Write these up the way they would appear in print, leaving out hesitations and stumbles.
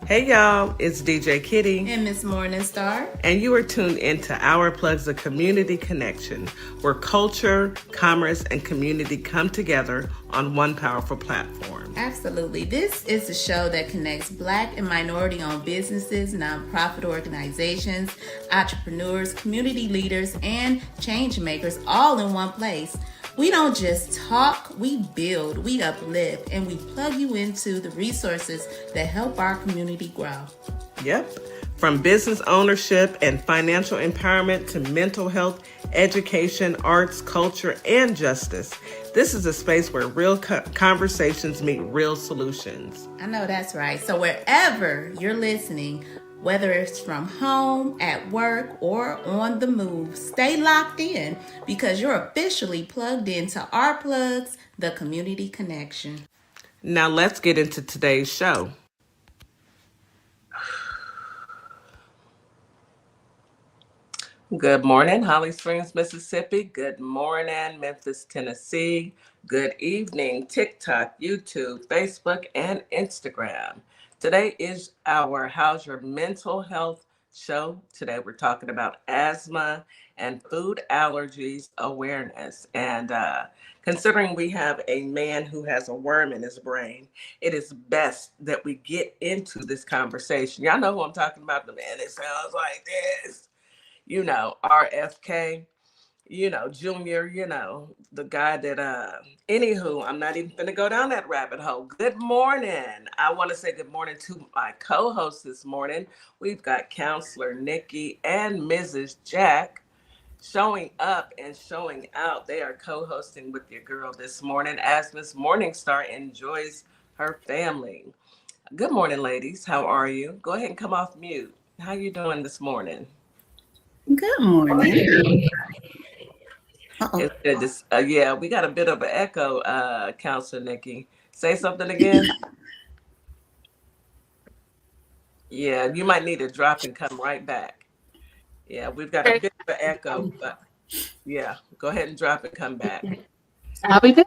Hey y'all, it's DJ Kitty. And Miss Morningstar. And you are tuned into Our Plugs, a community connection where culture, commerce, and community come together on one powerful platform. Absolutely. This is a show that connects Black and minority-owned businesses, nonprofit organizations, entrepreneurs, community leaders, and change makers all in one place. We don't just talk, we build, we uplift, and we plug you into the resources that help our community grow. Yep. From business ownership and financial empowerment to mental health, education, arts, culture, and justice. This is a space where real conversations meet real solutions. I know that's right. So wherever you're listening, whether it's from home, at work, or on the move, stay locked in because you're officially plugged into Our Plugs, the community connection. Now let's get into today's show. Good morning, Holly Springs, Mississippi. Good morning, Memphis, Tennessee. Good evening, TikTok, YouTube, Facebook, and Instagram. Today is our How's Your Mental Health show. Today we're talking about asthma and food allergies awareness. And considering we have a man who has a worm in his brain, it is best that we get into this conversation. Y'all know who I'm talking about, the man that sounds like this. RFK, Junior, the guy that, anywho, I'm not even going to go down that rabbit hole. Good morning. I want to say good morning to my co-host this morning. We've got Counselor Nikki and Mrs. Jack showing up and showing out. They are co-hosting with your girl this morning as Miss Morningstar enjoys her family. Good morning, ladies. How are you? Go ahead and come off mute. How you doing this morning? Good morning. It's good to, we got a bit of an echo, Counselor Nikki. Say something again. Yeah, you might need to drop and come right back. Yeah, we've got a bit of an echo, but yeah, go ahead and drop and come back. I'll be back.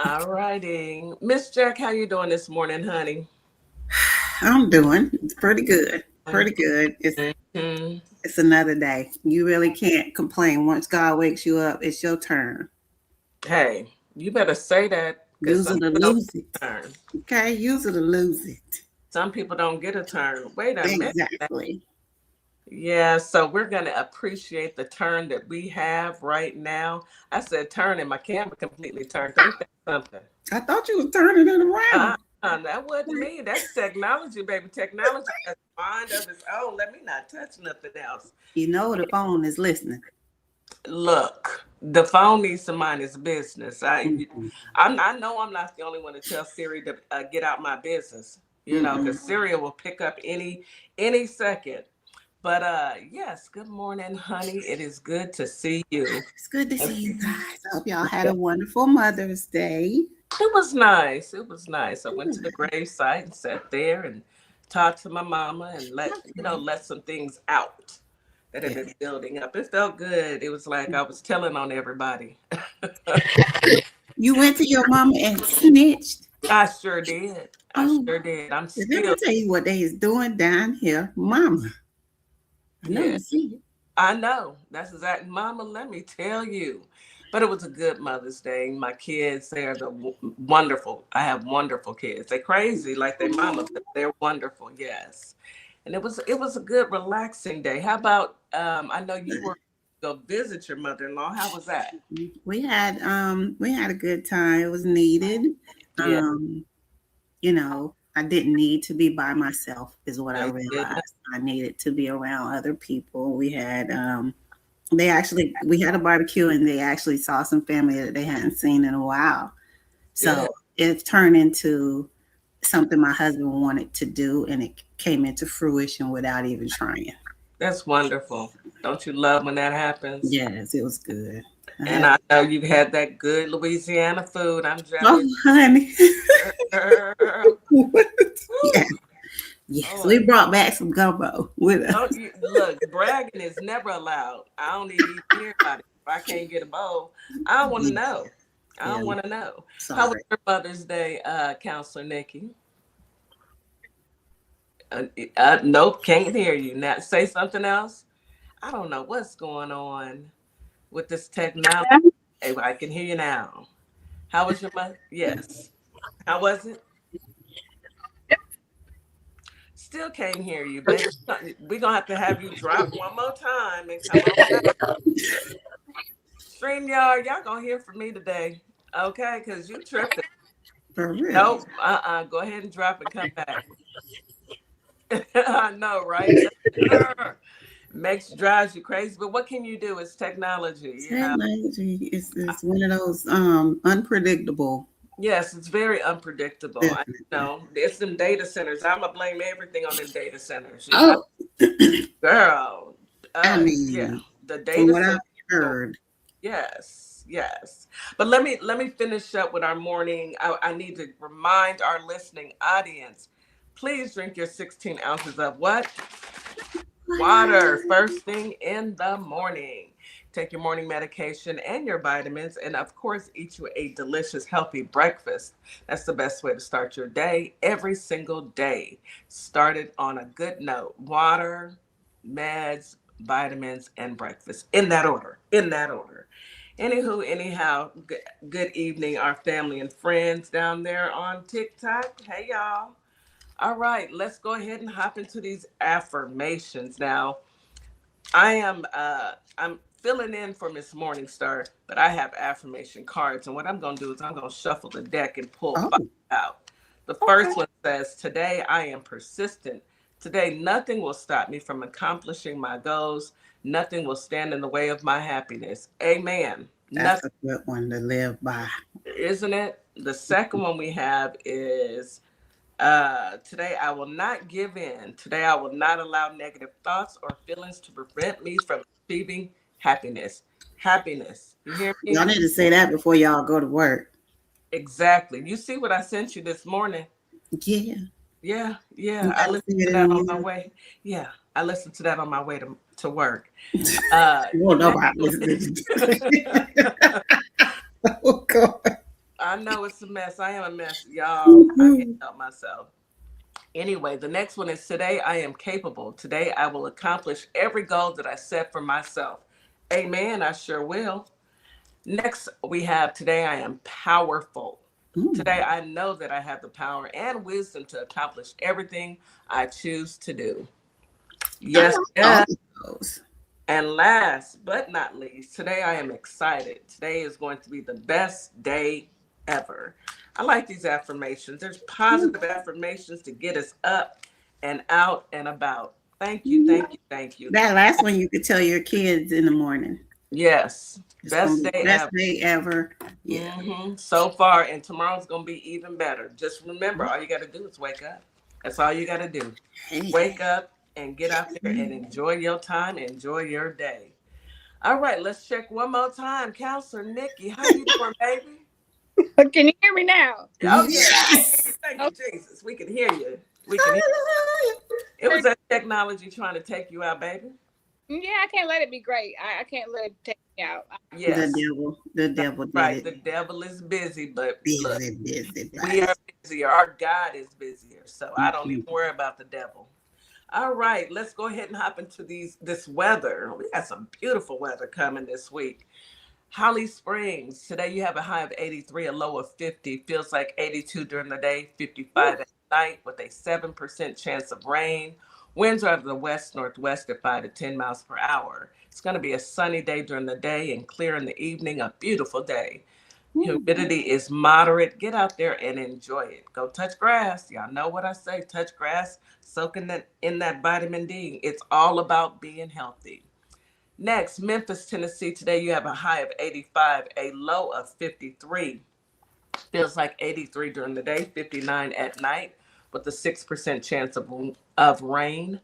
All righty. Miss Jack, how you doing this morning, honey? I'm doing pretty good. Pretty good. It's another day. You really can't complain. Once God wakes you up, it's your turn. Hey, you better say that. Use it or lose it. Okay, use it or lose it. Some people don't get a turn. Wait a minute. Exactly. Yeah, so we're going to appreciate the turn that we have right now. I said turn and my camera completely turned. Something. I thought you was turning it around. That wasn't me. That's technology, baby. Technology has a mind of its own. Let me not touch nothing else. You know the phone is listening. Look, the phone needs to mind its business. I know I'm not the only one to tell Siri to get out my business. Because Siri will pick up any second. But yes, good morning, honey. It is good to see you. It's good to see you guys. I hope y'all had a wonderful Mother's Day. It was nice. I went to the gravesite and sat there and talked to my mama and let some things out that had been building up. It felt good. It was like I was telling on everybody. You went to your mama and snitched? I sure did. Sure did. I'm still. Let me tell you what they is doing down here, mama. I know you see it. I know. That's exactly, mama, let me tell you. But it was a good Mother's Day. My kids, they are wonderful. I have wonderful kids. They're crazy like their mama, but they're wonderful, yes. And it was a good, relaxing day. How about, I know you were go visit your mother-in-law. How was that? We had a good time. It was needed. Yeah. I didn't need to be by myself is what I realized. I needed to be around other people. We had we had a barbecue and they actually saw some family that they hadn't seen in a while. So it turned into something my husband wanted to do and it came into fruition without even trying. That's wonderful. Don't you love when that happens? Yes, it was good. And I know you had that good Louisiana food. I'm jealous. Oh, honey. Yes, we brought back some gumbo with us. Look, bragging is never allowed. I don't even hear about it. If I can't get a bowl, I don't want to know. I don't want to know. Sorry. How was your Mother's Day, Counselor Nikki? Uh, nope, can't hear you. Now say something else. I don't know what's going on with this technology. Hey, I can hear you now. How was your month? Yes. How was it? Still can't hear you, baby. We're gonna have you drop one more time and come on back. StreamYard, y'all gonna hear from me today. Okay, because you tripping. For real. Nope. Go ahead and drop and come back. I know, right? Makes drives you crazy, but what can you do? It's technology. Technology is one of those unpredictable. Yes, it's very unpredictable. Definitely. It's them data centers. I'm gonna blame everything on them data centers. Oh, Girl. I Yeah, mean, the from data what I've center. heard, Yes, yes. But let me finish up with our morning. I need to remind our listening audience. Please drink your 16 ounces of what? Water first thing in the morning. Take your morning medication and your vitamins, and of course, eat you a delicious, healthy breakfast. That's the best way to start your day every single day. Start it on a good note. Water, meds, vitamins, and breakfast. In that order. In that order. Anywho, anyhow, good evening, our family and friends down there on TikTok. Hey, y'all. All right, let's go ahead and hop into these affirmations now. I'm filling in for Miss Morningstar, but I have affirmation cards, and what I'm gonna do is I'm gonna shuffle the deck and pull oh, five out. The first one says, "Today I am persistent. Today nothing will stop me from accomplishing my goals. Nothing will stand in the way of my happiness." Amen. that's Nothing, a good one to live by. isn't it? The second one we have is today I will not give in. Today I will not allow negative thoughts or feelings to prevent me from achieving happiness. Happiness. You hear Y'all me? need to say that before y'all go to work. Exactly. You see what I sent you this morning? Yeah, Yeah, you yeah. I gotta listened see it to in the that on my morning. way. Yeah, I listened to that on my way to work. Uh Well, next nobody one. listens to Oh, God. I know it's a mess. I am a mess, y'all. I can't help myself. Anyway, the next one is today I am capable. Today I will accomplish every goal that I set for myself. Amen. I sure will. Next, we have today I am powerful. Today I know that I have the power and wisdom to accomplish everything I choose to do. I Yes, like all yes. of those. And last but not least, today I am excited. Today is going to be the best day ever. I like these affirmations. There's positive affirmations to get us up and out and about. Thank you, thank you, thank you. That last one you could tell your kids in the morning. Yes, It's gonna best be day the best ever. day ever. Yeah. So far, and tomorrow's going to be even better. Just remember, all you got to do is wake up. That's all you got to do. Hey. Wake up and get out there and enjoy your time, enjoy your day. All right, let's check one more time. Counselor Nikki, how you doing, baby? Can you hear me now? Oh yes, Yes. thank you, Oh, Jesus. We can hear you. We can hear. Hallelujah. It was that technology trying to take you out, baby. yeah, I can't let it be great. I can't let it take me out. Yes, The that's devil did right. it. The devil is busy, but look, Busy, busy, we are busy. busier. Our God is busier, so I don't even worry about the devil. All right, let's go ahead and hop into this weather. We got some beautiful weather coming this week. Holly Springs, today you have a high of 83, a low of 50. Feels like 82 during the day, 55 at night with a 7% chance of rain. Winds are out of the west northwest at 5 to 10 miles per hour. It's going to be a sunny day during the day and clear in the evening, a beautiful day. Humidity is moderate. Get out there and enjoy it. Go touch grass. Y'all know what I say. Touch grass, soaking that in that vitamin D. It's all about being healthy. Next, Memphis, Tennessee. Today you have a high of 85, a low of 53. Feels like 83 during the day, 59 at night, with a 6% chance of rain.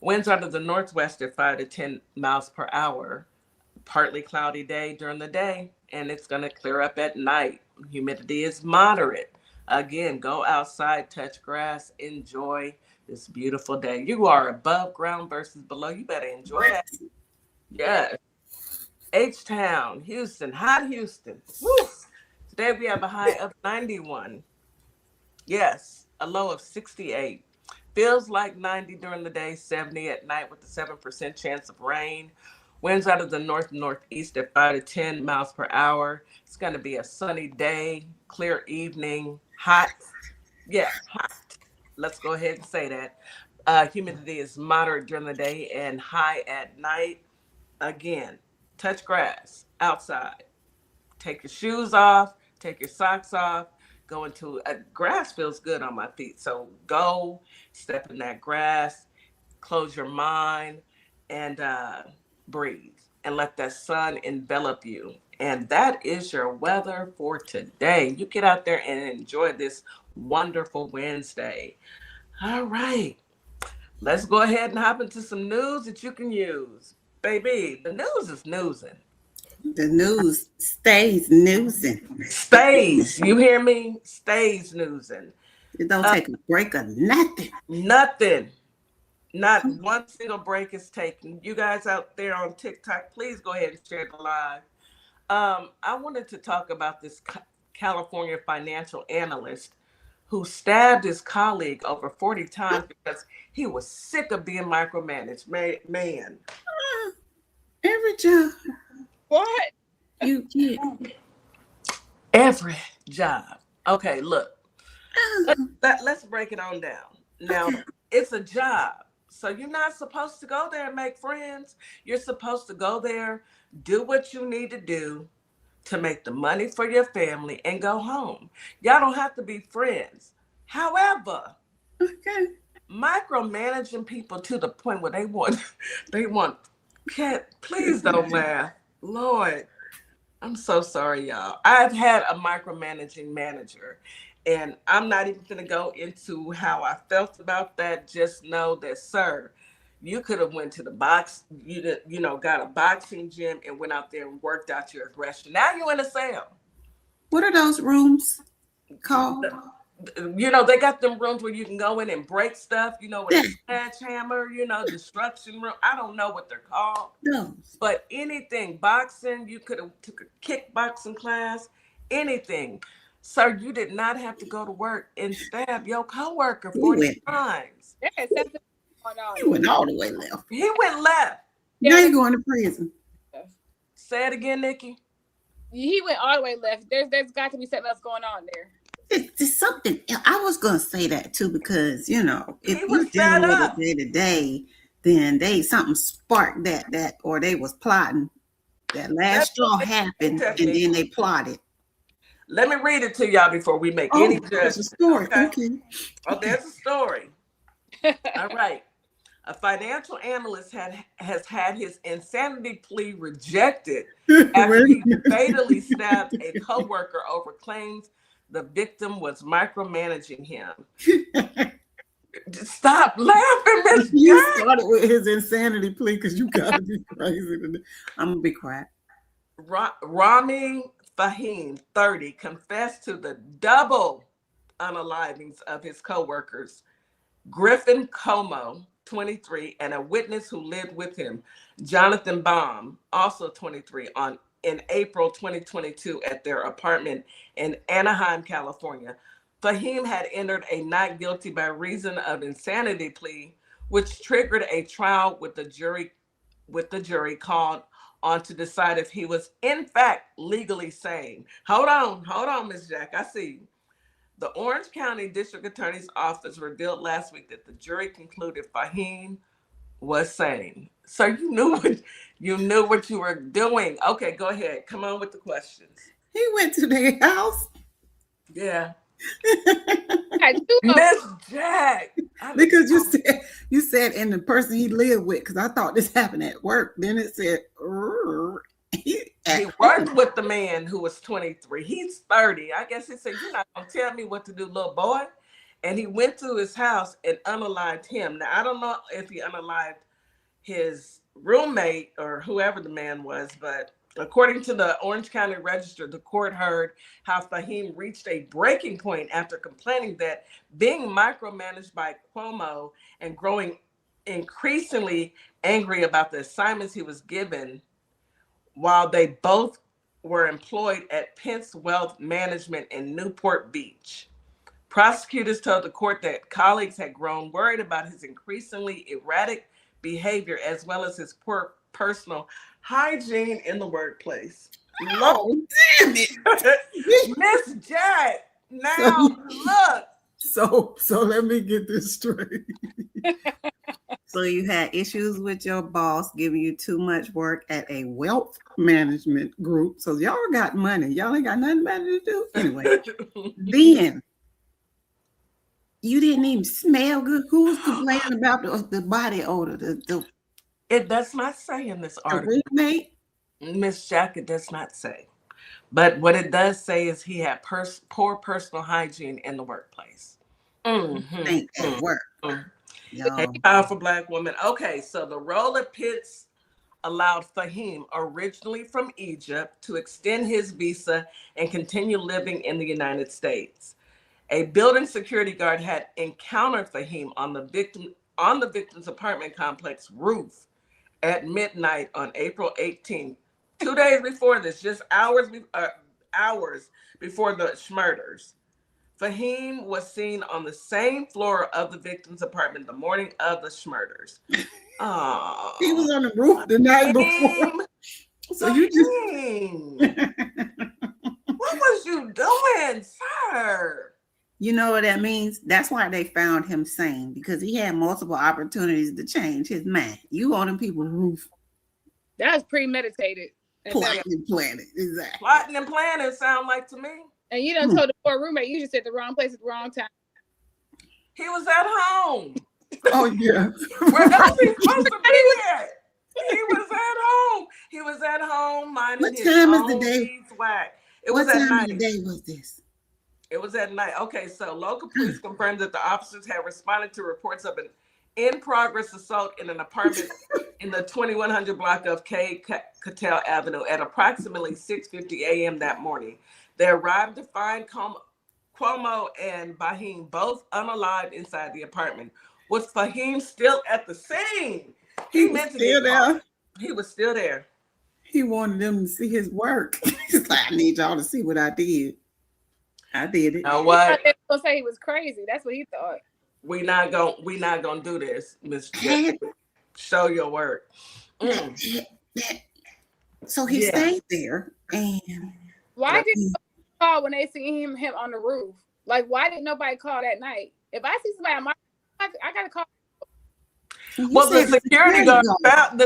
Winds out of the northwest at 5 to 10 miles per hour. Partly cloudy day during the day, and it's going to clear up at night. Humidity is moderate. Again, go outside, touch grass, enjoy this beautiful day. You are above ground versus below. You better enjoy that. Yes. H Town, Houston, hot Houston. Woo! Today we have a high of 91. Yes, a low of 68. Feels like 90 during the day, 70 at night with a 7% chance of rain. Winds out of the north and northeast at 5 to 10 miles per hour. It's going to be a sunny day, clear evening, hot. Yeah, hot. Let's go ahead and say that. Humidity is moderate during the day and high at night. Again, touch grass outside. Take your shoes off, take your socks off, go into grass feels good on my feet. So go step in that grass, close your mind, and breathe and let that sun envelop you. And that is your weather for today. You get out there and enjoy this wonderful Wednesday. All right, let's go ahead and hop into some news that you can use. Baby, the news is newsing. The news stays newsing. Stays. You hear me? Stays newsing. It don't take a break or nothing. Nothing. Not one single break is taken. You guys out there on TikTok, please go ahead and share the live. I wanted to talk about this California financial analyst who stabbed his colleague over 40 times because he was sick of being micromanaged. Man. Every job What? you get. Every job. Okay, look. Let's break it on down. Now, it's a job. So you're not supposed to go there and make friends. You're supposed to go there, do what you need to do to make the money for your family and go home. Y'all don't have to be friends. However, Okay. micromanaging people to the point where they want, please don't laugh. Lord, I'm so sorry, y'all. I've had a micromanaging manager, and I'm not even going to go into how I felt about that. Just know that, sir, you could have went to the box, got a boxing gym and went out there and worked out your aggression. Now you're in a cell. What are those rooms called? They got them rooms where you can go in and break stuff, with a sledgehammer, destruction room. I don't know what they're called. Those. But anything, boxing, you could have took a kickboxing class, anything. Sir, you did not have to go to work and stab your coworker 40 times. There's something going on. He went all the way left. He went left. Now you're going to prison. Say it again, Nikki. He went all the way left. There's got to be something else going on there. It's something. I was going to say that too because if He you're was dealing fed with up. it day to day, then something sparked that or they was plotting. That last straw happened, and then they plotted. Let me read it to y'all before we make any judgment. There's a story. Okay. Oh, there's a story. All right. A financial analyst has had his insanity plea rejected after he fatally stabbed a coworker over claims the victim was micromanaging him. Stop laughing, Miss You Jack. started with his insanity plea because you gotta be crazy. I'm gonna be quiet. Rami Fahim, 30, confessed to the double unalivings of his coworkers, Griffin Como, 23, and a witness who lived with him, Jonathan Baum, also 23, in April 2022 at their apartment in Anaheim, California. Fahim had entered a not guilty by reason of insanity plea, which triggered a trial with the jury called on to decide if he was in fact legally sane. Hold on, Ms. Jack. I see you. The Orange County District Attorney's Office revealed last week that the jury concluded Fahim was sane. So you knew what you were doing. Okay, go ahead. Come on with the questions. He went to their house. Yeah. I Miss Jack. Because you said and the person he lived with, because I thought this happened at work. Then it said he worked with the man who was 23. He's 30. I guess he said, "You're not gonna tell me what to do, little boy." And he went to his house and unalived him. Now I don't know if he unalived his roommate or whoever the man was, but according to the Orange County Register, the court heard how Fahim reached a breaking point after complaining that being micromanaged by Cuomo and growing increasingly angry about the assignments he was given while they both were employed at Pence Wealth Management in Newport Beach. Prosecutors told the court that colleagues had grown worried about his increasingly erratic behavior as well as his poor personal hygiene in the workplace. Oh, damn it. Miss Jack, now look. So let me get this straight. So you had issues with your boss giving you too much work at a wealth management group. So y'all got money. Y'all ain't got nothing better to do. Anyway, then you didn't even smell good. Who was complaining about the body odor? It does not say in this article. Roommate? Miss Jack, it does not say. But what it does say is he had poor personal hygiene in the workplace. Ain't at work. A powerful Black woman. Okay, so the roller pits allowed Fahim, originally from Egypt, to extend his visa and continue living in the United States. A building security guard had encountered Fahim on the victim's apartment complex roof at midnight on April 18th. 2 days before this, just hours before the murders. Fahim was seen on the same floor of the victim's apartment the morning of the murders. Oh, he was on the roof the night before. So you just what was you doing, sir? You know what that means? That's why they found him sane, because he had multiple opportunities to change his mind. You on them people's roof. That's premeditated. Plotting and planning. Exactly. Plotting and planning sound like to me. And you done told the poor roommate you just at the wrong place at the wrong time. He was at home. Oh, yeah. Where else he supposed to be at? He was at home. He was at home minding his own beeswax. What time of the day was this? It was at night. Okay, so local police confirmed that the officers had responded to reports of an in-progress assault in an apartment in the 2100 block of K. Cattell Avenue at approximately 6:50 a.m. that morning. They arrived to find Cuomo and Fahim both unalived inside the apartment. Was Fahim still at the scene? He was still there. He was still there. He wanted them to see his work. He's like, I need y'all to see what I did. I did it. Now what? They gonna say he was crazy. That's what he thought. We not gonna do this, Miss J. Show your work. So he stayed there, and why didn't nobody call when they see him on the roof? Like, why didn't nobody call that night? If I see somebody on my, I gotta call. Well, the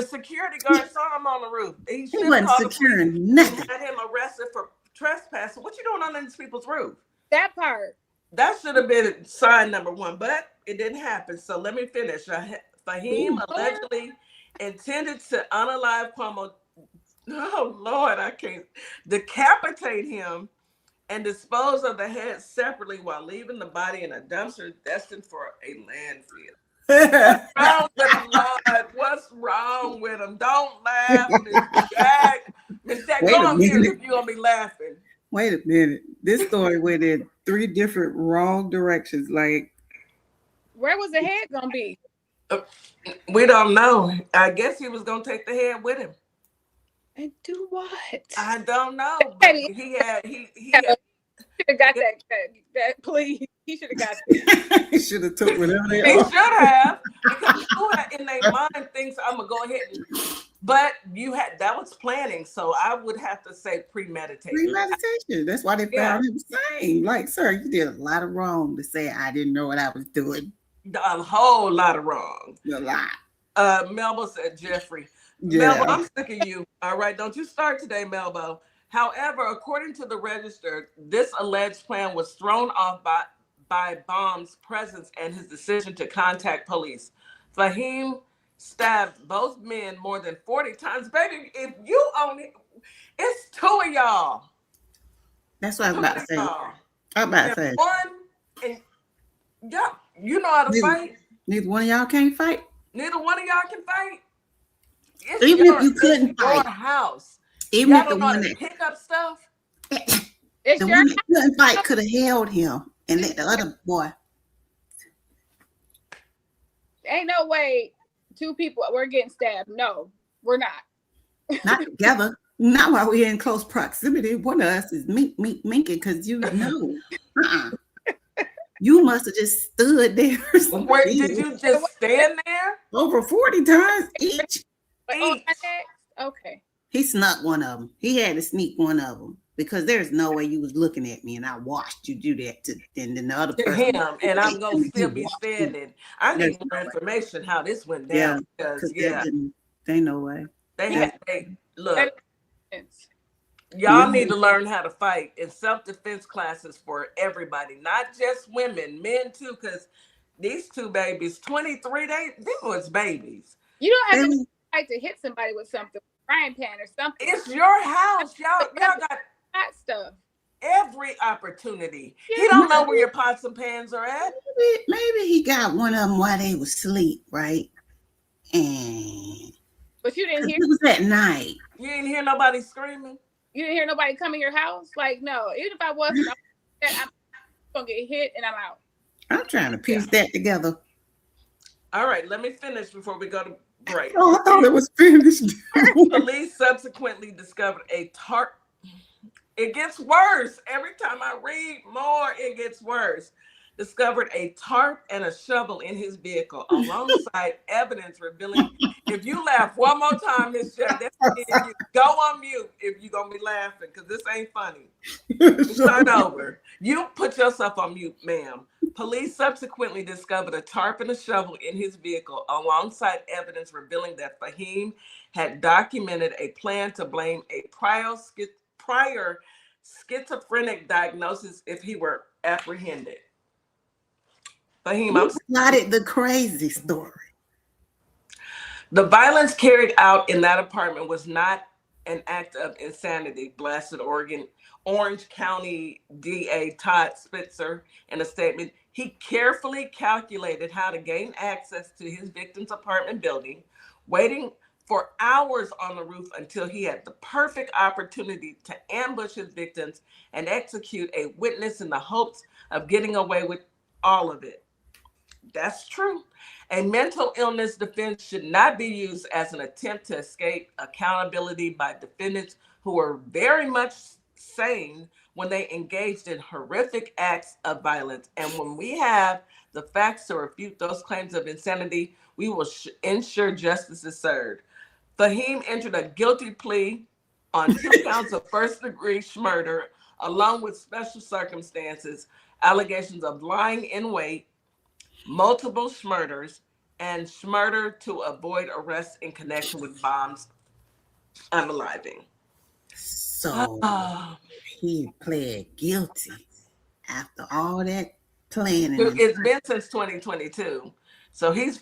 security guard saw him on the roof. He wasn't securing nothing. Had him arrested for trespassing. What you doing on these people's roof? That part. That should have been sign number one, but it didn't happen. So let me finish. Fahim allegedly intended to unalive Cuomo. Oh Lord, I can't decapitate him and dispose of the head separately while leaving the body in a dumpster destined for a landfill. What's wrong with him, Lord? What's wrong with him? Don't laugh, Miss Jack. Miss Jack, go on here if you're gonna be laughing. Wait a minute. This story went in 3 different wrong directions. Like, where was the head gonna be? We don't know. I guess he was gonna take the head with him. And do what? I don't know. He should have got that please. He should have got that. He should have took whatever they He should have, because who in their mind thinks I'm gonna go ahead and, but that was planning, so I would have to say premeditation. Premeditation. That's why they found him sane. Like, sir, you did a lot of wrong to say I didn't know what I was doing. A whole lot of wrong. A lot. Melbo said, Jeffrey. Yeah. Melbo, I'm sick of you. All right, don't you start today, Melbo. However, according to the Register, this alleged plan was thrown off by Baum's presence and his decision to contact police. Fahim stabbed both men more than 40 times. Baby, if you own it, it's 2 of y'all. That's what I was about to say. I'm about to say. One, and y'all, you know how to fight. Neither one of y'all can't fight. Neither one of y'all can fight. It's even if you couldn't fight. Your house. Even y'all if the one that pick up stuff. The one that couldn't fight could have held him and let the other boy. Ain't no way 2 people were getting stabbed. No, we're not. Not together. Not while we're in close proximity. One of us is minking because you know. You must have just stood there. Where did you just stand there? Over 40 times each. Okay. He snuck one of them. He had to sneak one of them because there's no way you was looking at me and I watched you do that to and then the other To person. him, and I'm gonna still be standing. I need more information how this went down. Because they no way. They look. Y'all need to learn how to fight in self-defense classes for everybody, not just women, men too. Because these two babies, 23, they was babies. You don't have to fight to hit somebody with something, frying pan or something. It's your house, y'all got hot stuff. Every opportunity. He don't know where your pots and pans are at. Maybe he got one of them while they was asleep, right? And but you didn't hear. It was at night. You didn't hear nobody screaming. You didn't hear nobody come in your house? Like, no. Even if I was, I'm gonna get hit and I'm out. I'm trying to piece that together. All right, let me finish before we go to break. Oh, I thought it was finished. Police subsequently discovered a tarp. It gets worse. Every time I read more, it gets worse. Discovered a tarp and a shovel in his vehicle alongside evidence revealing. If you laugh one more time, Miss J, go on mute if you're going to be laughing because this ain't funny. Start over. You put yourself on mute, ma'am. Police subsequently discovered a tarp and a shovel in his vehicle alongside evidence revealing that Fahim had documented a plan to blame a prior schizophrenic diagnosis if he were apprehended. Fahim, I'm not the crazy story. The violence carried out in that apartment was not an act of insanity, blasted Orange County DA Todd Spitzer in a statement. He carefully calculated how to gain access to his victim's apartment building, waiting for hours on the roof until he had the perfect opportunity to ambush his victims and execute a witness in the hopes of getting away with all of it. That's true. A mental illness defense should not be used as an attempt to escape accountability by defendants who are very much sane when they engaged in horrific acts of violence. And when we have the facts to refute those claims of insanity, we will ensure justice is served. Fahim entered a guilty plea on 2 counts of first-degree murder, along with special circumstances, allegations of lying in wait, multiple murders, and murder to avoid arrest in connection with bombs unaliving. So he pled guilty after all that planning. It's been since 2022. So he's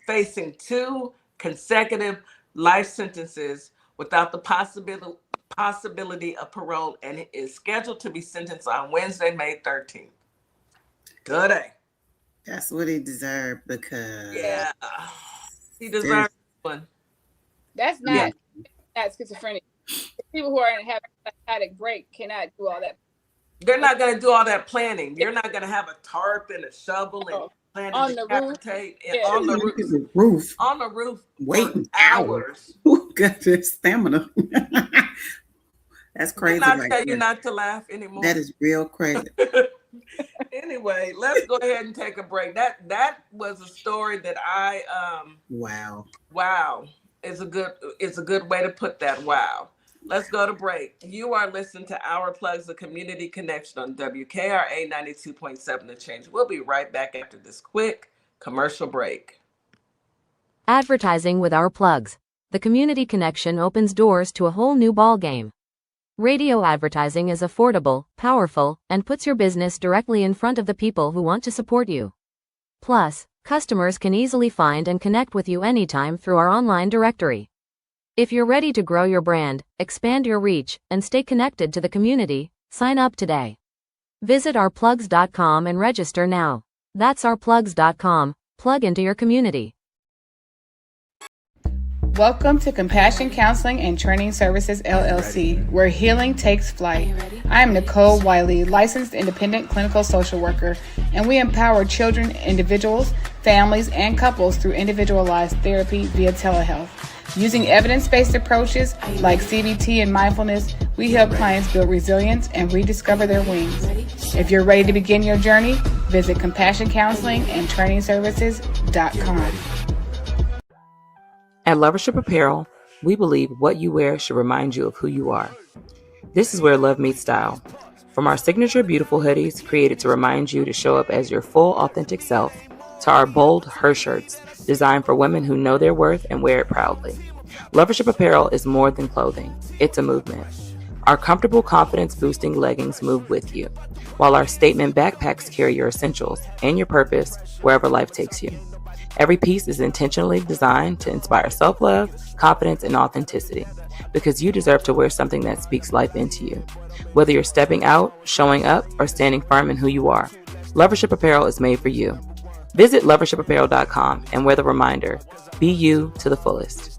facing 2 consecutive life sentences without the possibility of parole, and is scheduled to be sentenced on Wednesday, May 13th. Today. That's what he deserved because he deserves one. That's not schizophrenic. People who are in a psychotic break cannot do all that. They're not going to do all that planning. You're not going to have a tarp and a shovel and plan to decapitate on the roof. On the roof, waiting hours. Got that stamina. That's crazy. Did I tell you not to laugh anymore? That is real crazy. Anyway, let's go ahead and take a break. That was a story that I wow. It's a good way to put that. Wow. Let's go to break. You are listening to Our Plugs, the community connection on WKRA 92.7 The Change. We'll be right back after this quick commercial break. Advertising with Our Plugs. The community connection opens doors to a whole new ballgame. Radio advertising is affordable, powerful, and puts your business directly in front of the people who want to support you. Plus, customers can easily find and connect with you anytime through our online directory. If you're ready to grow your brand, expand your reach, and stay connected to the community, sign up today. Visit ourplugs.com and register now. That's ourplugs.com. Plug into your community. Welcome to Compassion Counseling and Training Services, LLC, where healing takes flight. I am Nicole Wiley, licensed independent clinical social worker, and we empower children, individuals, families, and couples through individualized therapy via telehealth. Using evidence-based approaches like CBT and mindfulness, we help clients build resilience and rediscover their wings. If you're ready to begin your journey, Visit compassioncounselingandtrainingservices.com. At Lovership Apparel, we believe what you wear should remind you of who you are. This is where love meets style. From our signature beautiful hoodies created to remind you to show up as your full authentic self, to our bold her shirts designed for women who know their worth and wear it proudly. Lovership Apparel is more than clothing, it's a movement. Our comfortable confidence-boosting leggings move with you, while our statement backpacks carry your essentials and your purpose wherever life takes you. Every piece is intentionally designed to inspire self-love, confidence, and authenticity, because you deserve to wear something that speaks life into you. Whether you're stepping out, showing up, or standing firm in who you are, Lovership Apparel is made for you. Visit lovershipapparel.com and wear the reminder, be you to the fullest.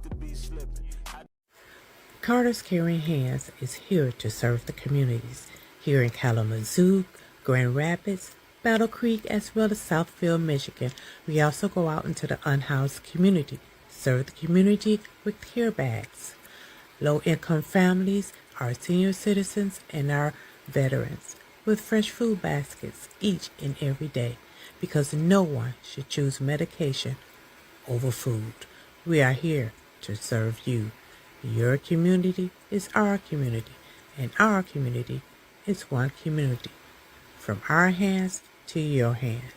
Carter's Caring Hands is here to serve the communities here in Kalamazoo, Grand Rapids, Battle Creek, as well as Southfield, Michigan. We also go out into the unhoused community, serve the community with care bags. Low-income families, our senior citizens, and our veterans with fresh food baskets each and every day, because no one should choose medication over food. We are here to serve you. Your community is our community, and our community is one community. From our hands to your hand.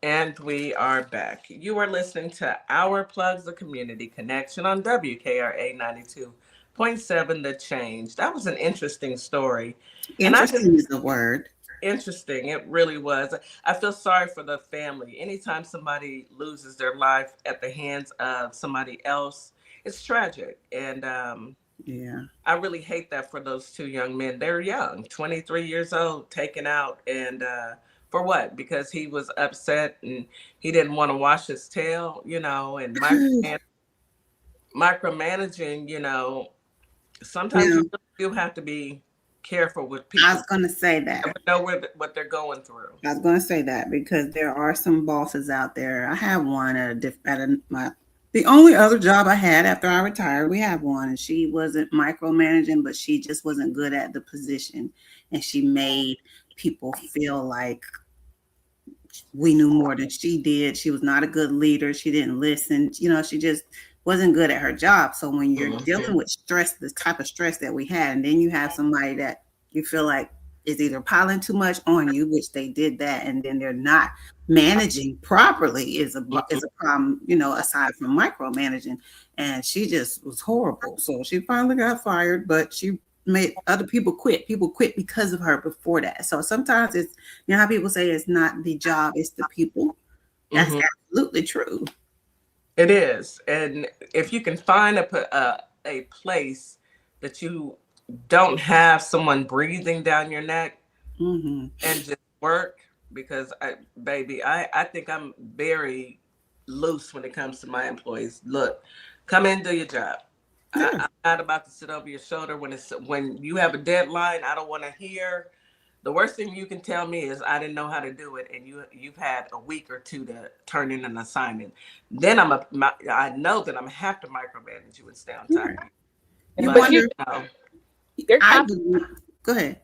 And we are back. You are listening to Our Plugs, the Community Connection on WKRA 92.7 The Change. That was an interesting story. Interesting is the word. Interesting. It really was. I feel sorry for the family. Anytime somebody loses their life at the hands of somebody else, it's tragic. And Yeah. I really hate that for those two young men. They're young, 23 years old, taken out. And for what? Because he was upset and he didn't want to wash his tail, and micromanaging, sometimes Now, you do have to be careful with people. I was going to say that. You never know what they're going through. I was going to say that because there are some bosses out there. I have one the only other job I had after I retired. We have one, and she wasn't micromanaging, but she just wasn't good at the position, and she made people feel like we knew more than she did. She was not a good leader. She didn't listen. She just wasn't good at her job. So when you're dealing with stress, the type of stress that we had, and then you have somebody that you feel like is either piling too much on you, which they did that, and then they're not managing properly is a problem, aside from micromanaging. And she just was horrible. So she finally got fired, but she made other people quit. People quit because of her before that. So sometimes it's, how people say it's not the job, it's the people. That's absolutely true. It is. And if you can find a place that you don't have someone breathing down your neck and just work, because I think I'm very loose when it comes to my employees. Look, come in, do your job. I'm not about to sit over your shoulder when you have a deadline. I don't want to hear. The worst thing you can tell me is I didn't know how to do it, and you've had a week or two to turn in an assignment. Then I know that I'm gonna have to micromanage you and stay on time. Go ahead.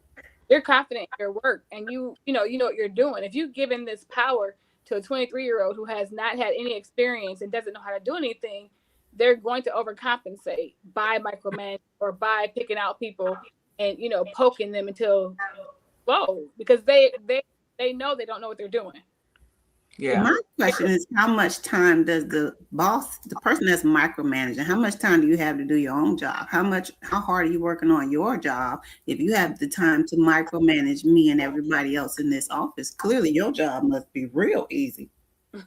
You're confident in your work, and you know what you're doing. If you've given this power to a 23-year-old who has not had any experience and doesn't know how to do anything, they're going to overcompensate by micromanaging or by picking out people and poking them until because they know they don't know what they're doing. Yeah. My question is, how much time does the person that's micromanaging, how much time do you have to do your own job? How hard are you working on your job? If you have the time to micromanage me and everybody else in this office, clearly your job must be real easy.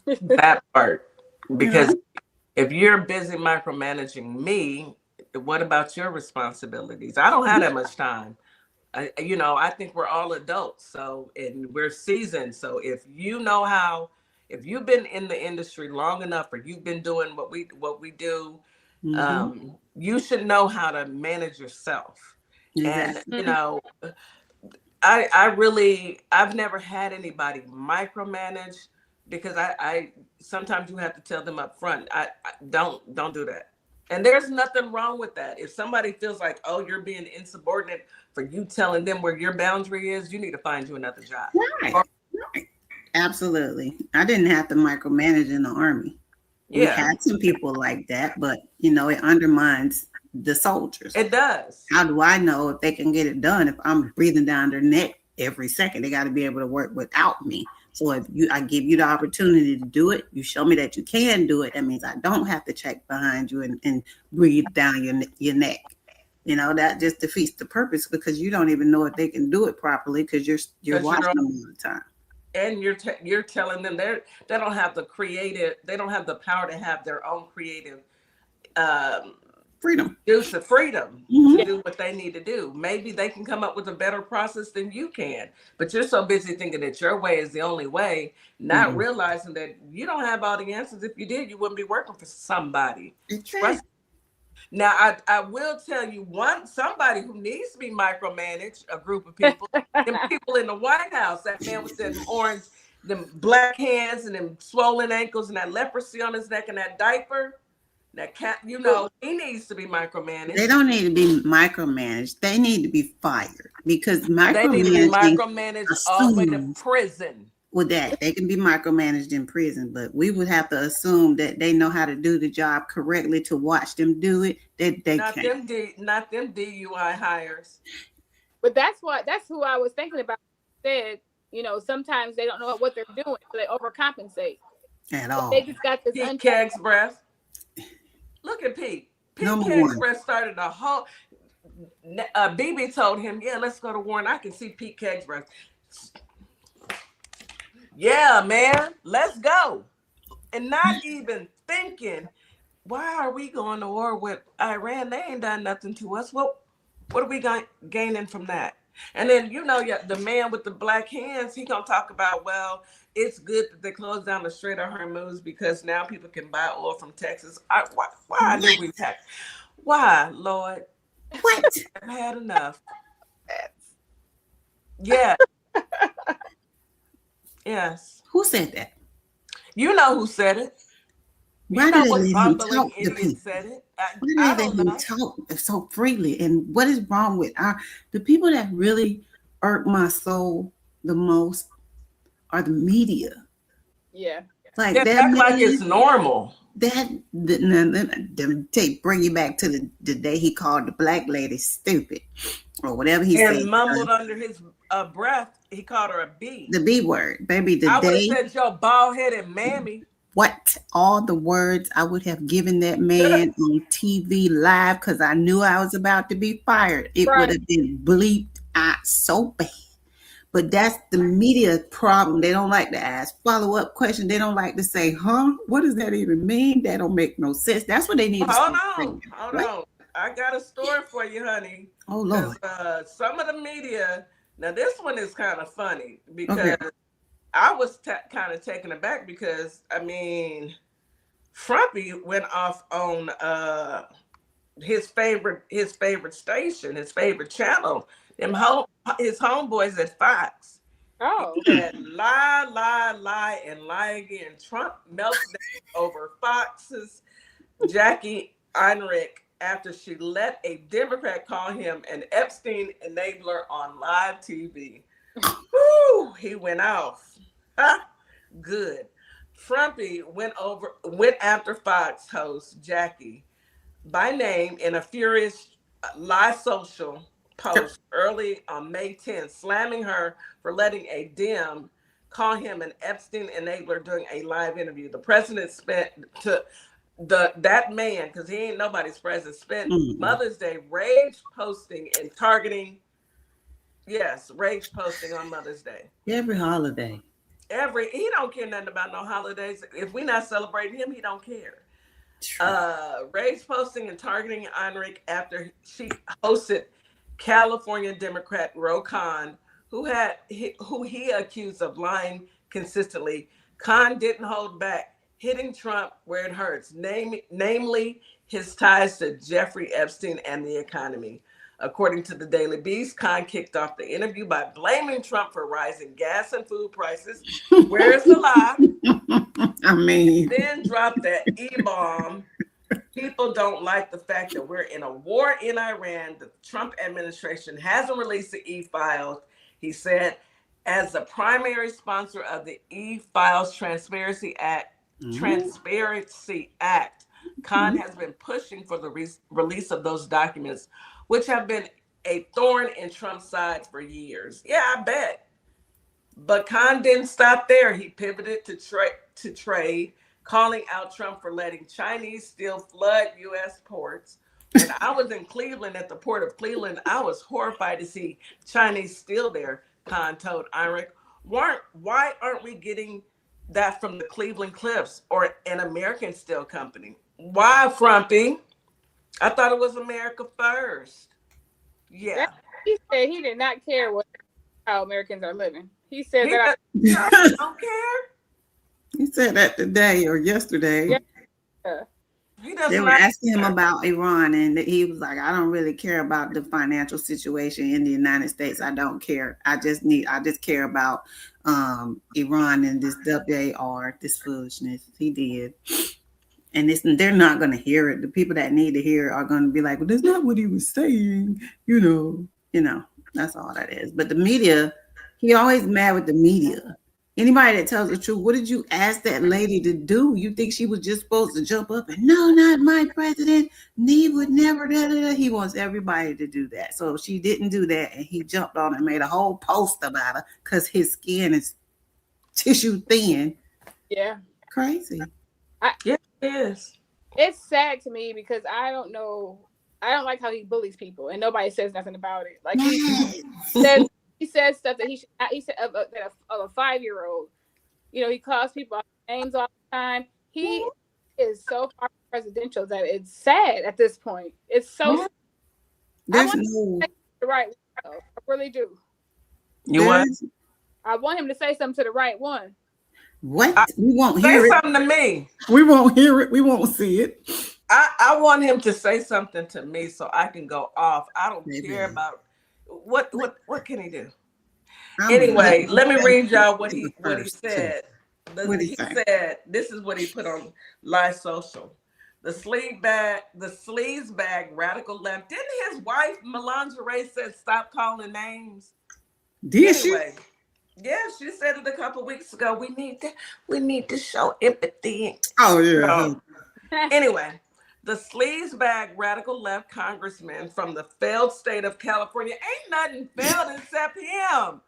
That part. Because if you're busy micromanaging me, what about your responsibilities? I don't have that much time. I think we're all adults, and we're seasoned. So if you've been in the industry long enough, or you've been doing what we do, you should know how to manage yourself. Exactly. And I've never had anybody micromanage, because I sometimes you have to tell them up front, I don't do that. And there's nothing wrong with that. If somebody feels like, oh, you're being insubordinate for you telling them where your boundary is, you need to find you another job. Right. Right. Absolutely. I didn't have to micromanage in the Army. We had some people like that, but it undermines the soldiers. It does. How do I know if they can get it done if I'm breathing down their neck every second? They got to be able to work without me. So if I give you the opportunity to do it, you show me that you can do it. That means I don't have to check behind you and breathe down your neck. That just defeats the purpose, because you don't even know if they can do it properly, because you're watching them all the time. And you're telling them they don't have the creative, they don't have the power to have their own creative freedom to do what they need to do. Maybe they can come up with a better process than you can, but you're so busy thinking that your way is the only way, not realizing that you don't have all the answers. If you did, you wouldn't be working for somebody. Now, I will tell you somebody who needs to be micromanaged, a group of people, them people in the White House, that man with them orange, them black hands and them swollen ankles and that leprosy on his neck and that diaper. That cat, he needs to be micromanaged. They don't need to be micromanaged. They need to be fired, because they need to be micromanaged all the way to prison. Well, they can be micromanaged in prison, but we would have to assume that they know how to do the job correctly to watch them do it. They not can't. Not them DUI hires. But that's who I was thinking about. Said, sometimes they don't know what they're doing, so they overcompensate. At all. They just got this Pete Keg's breath. Look at Pete. Pete Keg's breath started a whole. BB told him, "Yeah, let's go to Warren. I can see Pete Keg's breath." Yeah, man, let's go. And not even thinking, why are we going to war with Iran? They ain't done nothing to us. Well, what are we gaining from that? And then, the man with the black hands, he going to talk about, well, it's good that they closed down the Strait of Hormuz because now people can buy oil from Texas. Why did we tax? Why, Lord? What? I've had enough. Yeah. Yes. Who said that? You know who said it. Why did they let him talk to people? Said it. Why did they let him talk so freely? And what is wrong with the people that really irk my soul the most are the media. Yeah. Like that act like it's normal. Bring you back to the day he called the black lady stupid or whatever he said. And mumbled under his breath, he called her a B. The B word, baby. I would have said your bald-headed mammy. What? All the words I would have given that man on TV live, because I knew I was about to be fired. It would have been bleeped out so bad. But that's the media problem. They don't like to ask follow-up questions. They don't like to say, what does that even mean? That don't make no sense. That's what they need to Hold on. I got a story for you, honey. Oh, Lord. Some of the media, now this one is kind of funny because I was kind of taken aback because, Frumpy went off on his favorite station, his favorite channel. His homeboys at Fox. Oh. Said, lie, and lie again. Trump melts down over Fox's Jackie Heinrich after she let a Democrat call him an Epstein enabler on live TV. Woo, he went off. Good. Frumpy went after Fox host Jackie by name in a furious live social post early on May 10th, slamming her for letting a Dem call him an Epstein enabler during a live interview. The president that man, because he ain't nobody's president, spent Mother's Day rage posting and targeting. Yes, rage posting on Mother's Day. Every holiday. He don't care nothing about no holidays. If we're not celebrating him, he don't care. Rage posting and targeting Heinrich after she hosted California Democrat Ro Khan, who he accused of lying consistently. Khan didn't hold back, hitting Trump where it hurts, namely his ties to Jeffrey Epstein and the economy. According to the Daily Beast, Khan kicked off the interview by blaming Trump for rising gas and food prices. Where's the lie? Then dropped that E-bomb People don't like the fact that we're in a war in Iran. The Trump administration hasn't released the e-files. He said, as the primary sponsor of the e-files Transparency Act, Khan has been pushing for the release of those documents, which have been a thorn in Trump's side for years. Yeah, I bet. But Khan didn't stop there. He pivoted to trade, calling out Trump for letting Chinese steel flood U.S. ports. When I was in Cleveland at the port of Cleveland, I was horrified to see Chinese steel there, Khan told Heinrich. Why aren't we getting that from the Cleveland Cliffs or an American steel company? Why, Frumpy? I thought it was America first. Yeah. He said he did not care how Americans are living. He said that I don't care. He said that today or yesterday. Yeah. They were asking him about Iran, and he was like, "I don't really care about the financial situation in the United States. I don't care. I just care about Iran and this WAR, this foolishness." He did, and they're not going to hear it. The people that need to hear it are going to be like, "Well, that's not what he was saying." You know, that's all that is. But the media, he always mad with the media. Anybody that tells the truth, what did you ask that lady to do? You think she was just supposed to jump up and, no, not my president. He would never, da, da, da. He wants everybody to do that. So she didn't do that, and he jumped on and made a whole post about her because his skin is tissue thin. Yeah. Crazy. Yeah, it is. It's sad to me because I don't like how he bullies people and nobody says nothing about it. Like he says stuff that he said of a 5-year-old. He calls people names all the time. He is so far presidential that it's sad at this point. It's so sad. I want him to say the right one, though. I really do. You what? I want him to say something to the right one. What? We won't hear it. Say something to me. We won't hear it. We won't see it. I want him to say something to me so I can go off. I don't care about what can he do? Anyway, let me read y'all what he said. He said, this is what he put on Live Social. The sleaze bag radical left. Didn't his wife Melangerie said stop calling names? Did she? Yeah, she said it a couple weeks ago. We need to show empathy. Oh yeah. Anyway, the sleazebag radical left congressman from the failed state of California, ain't nothing failed except him.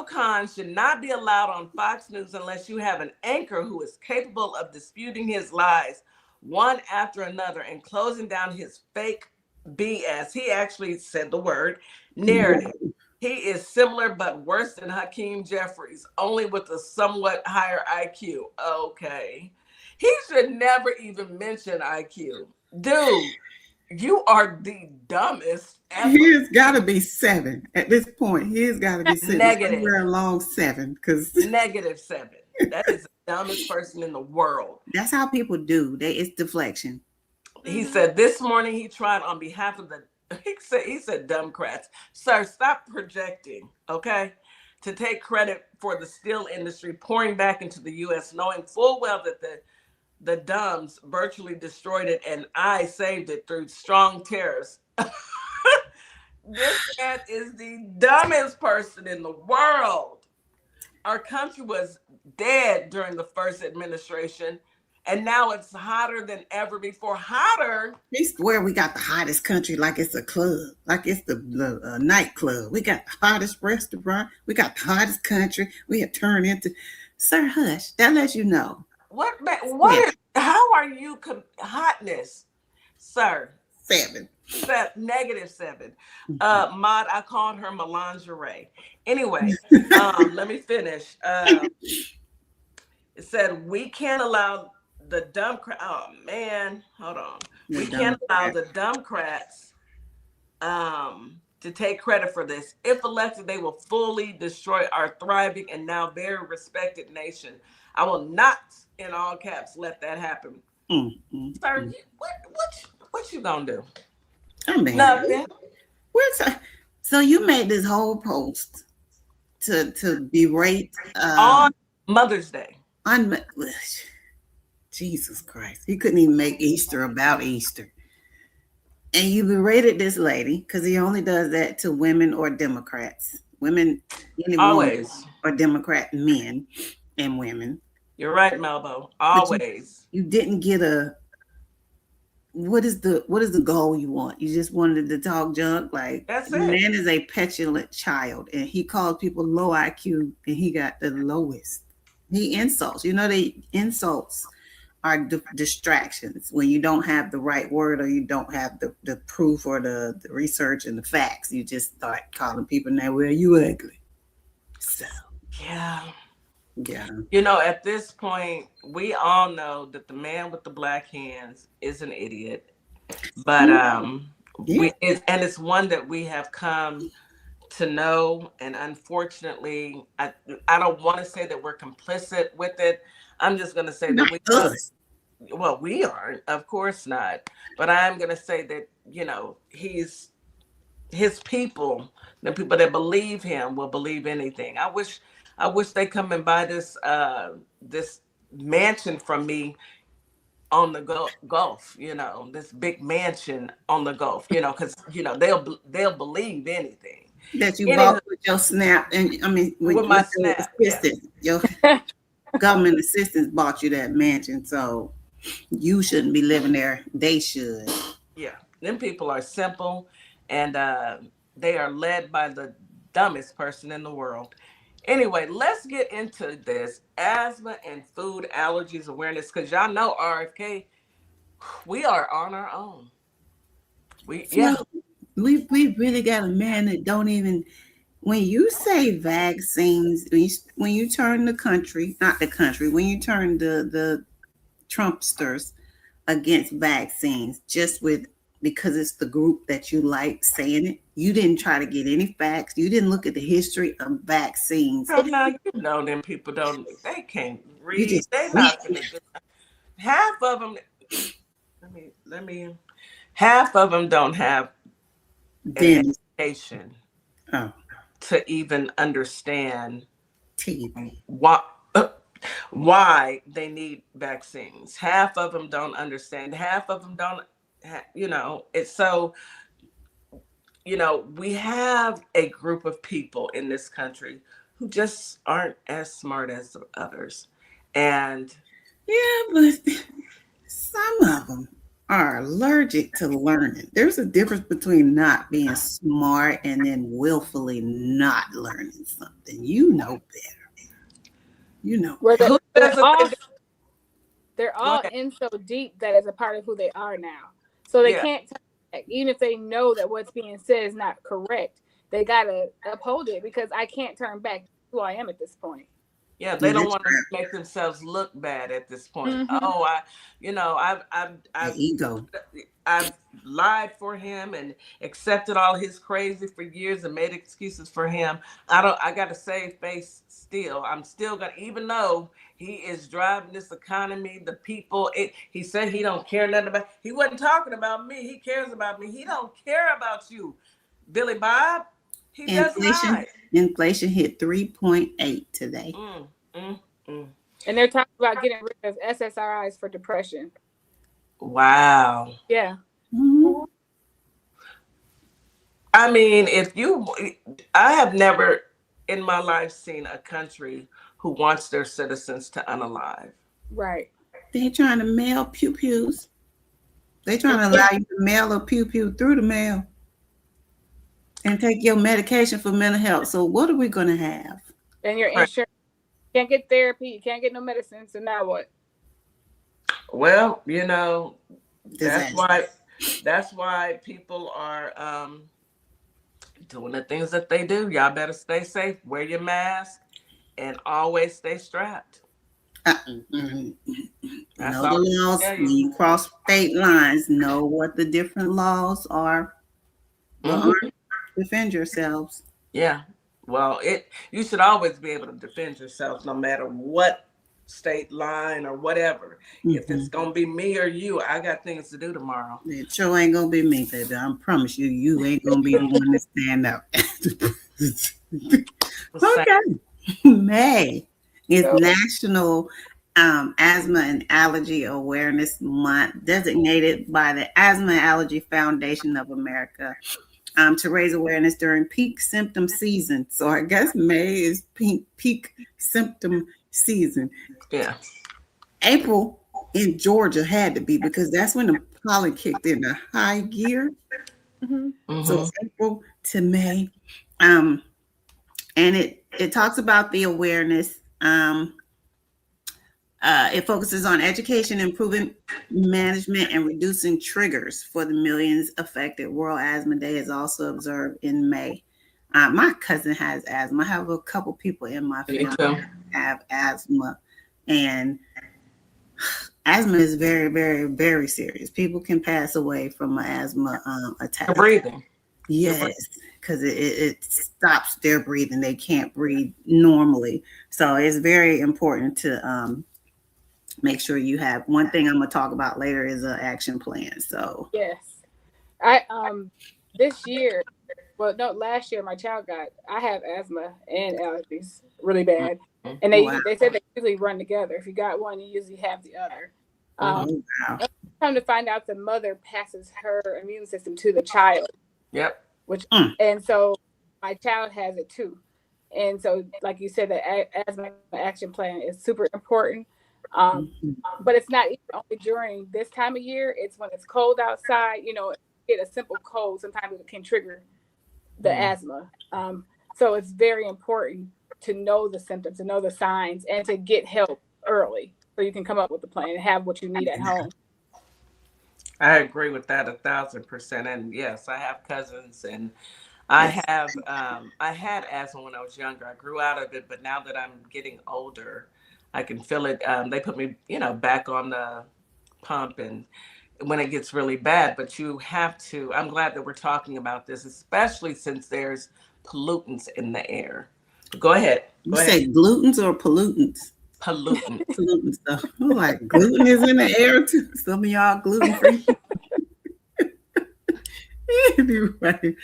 Khan should not be allowed on Fox News unless you have an anchor who is capable of disputing his lies one after another and closing down his fake BS. He actually said the word narrative. He is similar but worse than Hakeem Jeffries, only with a somewhat higher IQ. Okay. He should never even mention IQ. Dude, you are the dumbest ever. He has got to be 7 at this point. He has got to be 7. Negative. Somewhere along 7. -7. That is the dumbest person in the world. That's how people do. It's deflection. He said this morning he tried on behalf of he said Democrats. Sir, stop projecting, okay? To take credit for the steel industry pouring back into the U.S., knowing full well that the dumbs virtually destroyed it and I saved it through strong tariffs. This man is the dumbest person in the world. Our country was dead during the first administration, and now it's hotter than ever before. Hotter? We swear we got the hottest country like it's a club, like it's the nightclub. We got the hottest restaurant. We got the hottest country. We have turned into... Sir, hush. That lets you know. How are you hotness, sir? 7. -7. Maud, I called her Melangerie. Anyway, let me finish. It said we can't allow the Democrats. Oh man, hold on. We can't allow the Democrats to take credit for this. If elected, they will fully destroy our thriving and now very respected nation. I will not, in all caps, let that happen. Sir, what you gonna do? I mean, nothing. So you made this whole post to berate on Mother's Day. Jesus Christ. He couldn't even make Easter about Easter. And you berated this lady because he only does that to women or Democrats. Women, any woman Always. or Democrat men and women. You're right, Melbo. But Always. you didn't get a what is the goal you want? You just wanted to talk junk. Like That's the it. man is a petulant child and he called people low IQ and he got the lowest. He insults. The insults are distractions when you don't have the right word or you don't have the proof or the research and the facts. You just start calling people now, well, you ugly. So Yeah. yeah. At this point, we all know that the man with the black hands is an idiot. But Yeah. it's one that we have come to know, and unfortunately, I don't want to say that we're complicit with it. I'm just going to say Not that us. well, we aren't, of course not. But I'm going to say that his people, the people that believe him, will believe anything. I wish they come and buy this mansion from me on the Gulf, this big mansion on the Gulf, because they'll believe anything. That you Anywho, bought with your SNAP and I mean with with my your snap, yeah, assistant, your government assistants bought you that mansion, so you shouldn't be living there. They should. yeah. Them people are simple, and they are led by the dumbest person in the world. Anyway, let's get into this asthma and food allergies awareness, because y'all know RFK, we are on our own. Flo, we really got a man that don't even. When you say vaccines, when you turn the country, not the country, when you turn the Trumpsters against vaccines, just because it's the group that you like saying it, you didn't try to get any facts. You didn't look at the history of vaccines. Oh, now them people don't. They can't You read. just They weak. not gonna do. Half of them. Let me. Half of them don't have an Then education oh, to even understand TV. why they need vaccines. Half of them don't understand. Half of them don't. It's so. We have a group of people in this country who just aren't as smart as the others. And Yeah, but some of them are allergic to learning. There's a difference between not being smart and then willfully not learning something. You know better. You know. Where who says that they do? they're Go all ahead. in so deep that it's a part of who they are now. So they Yeah. can't turn back. Even if they know that what's being said is not correct, they gotta uphold it because I can't turn back who I am at this point. Yeah, they don't That's want to right. make themselves look bad at this point. Mm-hmm. Oh, The ego. I've lied for him and accepted all his crazy for years and made excuses for him. I got to save face still. I'm still gonna, even though he is driving this economy, the people. He said he don't care nothing about. He wasn't talking about me. He cares about me. He don't care about you, Billy Bob. He does not. Inflation hit 3.8 today. Mm, mm, mm. And they're talking about getting rid of SSRIs for depression. Wow. Yeah. Mhm. I mean, I have never in my life seen a country who wants their citizens to unalive. Right. They trying to mail pew pews. They trying to allow you to mail a pew pew through the mail and take your medication for mental health. So what are we going to have? And your Right. insurance can't get therapy, you can't get no medicine. So now what? Well, Disaster. that's why people are doing the things that they do. Y'all better stay safe, wear your mask, and always stay strapped. Mhm. That's Know all the I can laws. tell When you. you cross state lines, know what the different laws are. Well, Mhm. defend yourselves. Yeah. Well, you should always be able to defend yourself no matter what state line or whatever. If it's gonna be me or you, I got things to do tomorrow. It sure ain't gonna be me, baby. I promise you, you ain't gonna be the one to stand up. The same. Okay. May is So- National Asthma and Allergy Awareness Month, designated by the Asthma and Allergy Foundation of America, to raise awareness during peak symptom season. So I guess May is peak symptom season. Yeah. April in Georgia had to be, because that's when the pollen kicked in the high gear. So April to May. And it talks about the awareness. It focuses on education, improving management, and reducing triggers for the millions affected. World Asthma Day is also observed in May. My cousin has asthma. I have a couple people in my family that have asthma, and asthma is very, very, very serious. People can pass away from an asthma attack. Breathing. Yes, because it stops their breathing. They can't breathe normally. So it's very important to make sure you have. One thing I'm going to talk about later is an action plan. So yes, I this year, well, no, last year my child I have asthma and allergies really bad, and they said they usually run together. If you got one, you usually have the other. Come to find out, the mother passes her immune system to the child. Yep. And so my child has it too. And so, like you said, the asthma action plan is super important. But it's not even only during this time of year. It's when it's cold outside. Get a simple cold, sometimes it can trigger the asthma. So it's very important to know the symptoms, to know the signs, and to get help early so you can come up with a plan and have what you need at home. I agree with that 1,000%. And yes, I have cousins, and I had asthma when I was younger. I grew out of it, but now that I'm getting older, I can feel it. They put me, back on the pump, and when it gets really bad. But you have to. I'm glad that we're talking about this, especially since there's pollutants in the air. Go ahead. You say glutens or pollutants? Pollutants. Pollutants stuff. I'm like, gluten is in the air too. Some of y'all gluten free. Anyway,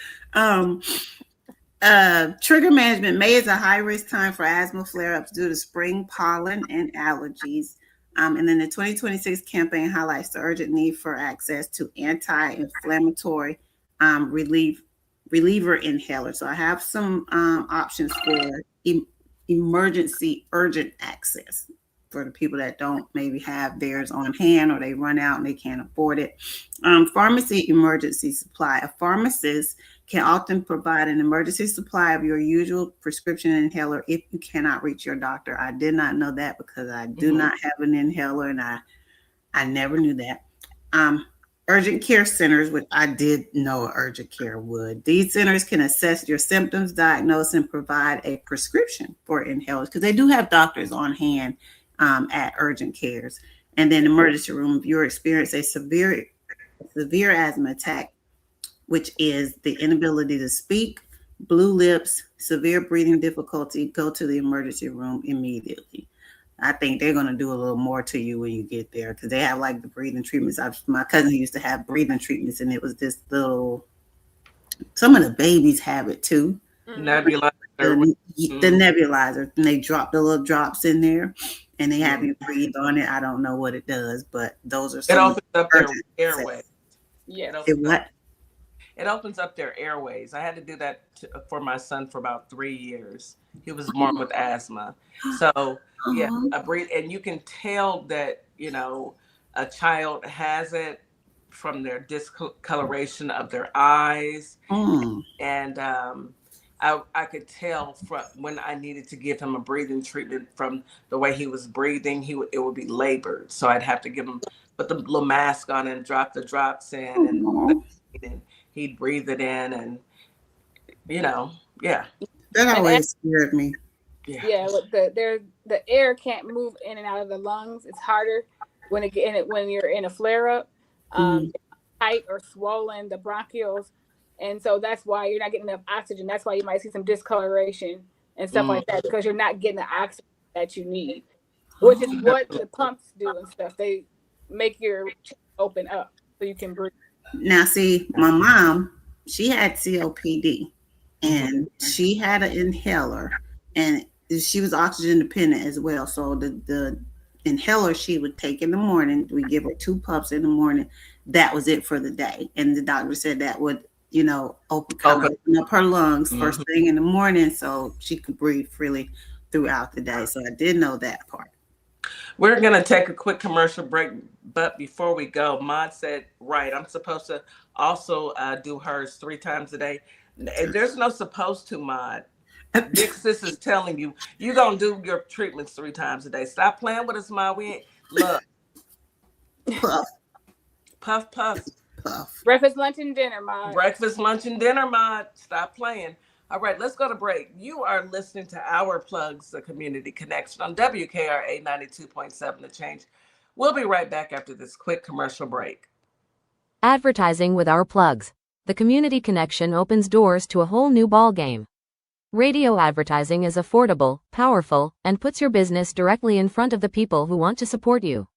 trigger management. May is a high risk time for asthma flare ups due to spring pollen and allergies. And then the 2026 campaign highlights the urgent need for access to anti-inflammatory reliever inhalers. So I have some options for emergency urgent access for the people that don't maybe have theirs on hand, or they run out and they can't afford it. Pharmacy emergency supply. A pharmacist can often provide an emergency supply of your usual prescription inhaler if you cannot reach your doctor. I did not know that, because I do not have an inhaler, and I never knew that. Urgent care centers, which I did know urgent care would. These centers can assess your symptoms, diagnose, and provide a prescription for inhalers, because they do have doctors on hand at urgent cares. And then emergency room, if you're experiencing a severe asthma attack, which is the inability to speak, blue lips, severe breathing difficulty, go to the emergency room immediately. I think they're going to do a little more to you when you get there, because they have like the breathing treatments. My cousin used to have breathing treatments, and it was this little, some of the babies have it too. Nebulizer. The nebulizer, and they drop the little drops in there, and they have you breathe on it. I don't know what it does, but those are some. It opens up their airways. Yeah. It opens up their airways. I had to do that for my son for about 3 years. He was born with asthma. So yeah, I breathe, and you can tell that, a child has it from their discoloration of their eyes. And I could tell from when I needed to give him a breathing treatment from the way he was breathing, it would be labored. So I'd have to put the little mask on and drop the drops in, and he'd breathe it in, and yeah. That always scared me. Yeah, the air can't move in and out of the lungs. It's harder when you're in a flare up, tight or swollen, the bronchioles, and so that's why you're not getting enough oxygen. That's why you might see some discoloration and stuff like that, because you're not getting the oxygen that you need, which is what the pumps do and stuff. They make your chest open up so you can breathe. Now, see, my mom, she had COPD, and she had an inhaler, and she was oxygen dependent as well. So the inhaler she would take in the morning. We give her 2 puffs in the morning. That was it for the day. And the doctor said that would, open up her lungs first thing in the morning so she could breathe freely throughout the day. So I did know that part. We're going to take a quick commercial break, but before we go, Maud said, right, I'm supposed to also do hers 3 times a day. There's no supposed to, Maud. Big Sis is telling you, you're going to do your treatments 3 times a day. Stop playing with us, Maud. We ain't, look. Puff. Puff, puff. Puff. Breakfast, lunch, and dinner, Maud. Breakfast, lunch, and dinner, Maud. Stop playing. All right, let's go to break. You are listening to Our Plugs, the Community Connection on WKRA 92.7 The Change. We'll be right back after this quick commercial break. Advertising with Our Plugs. The Community Connection opens doors to a whole new ballgame. Radio advertising is affordable, powerful, and puts your business directly in front of the people who want to support you.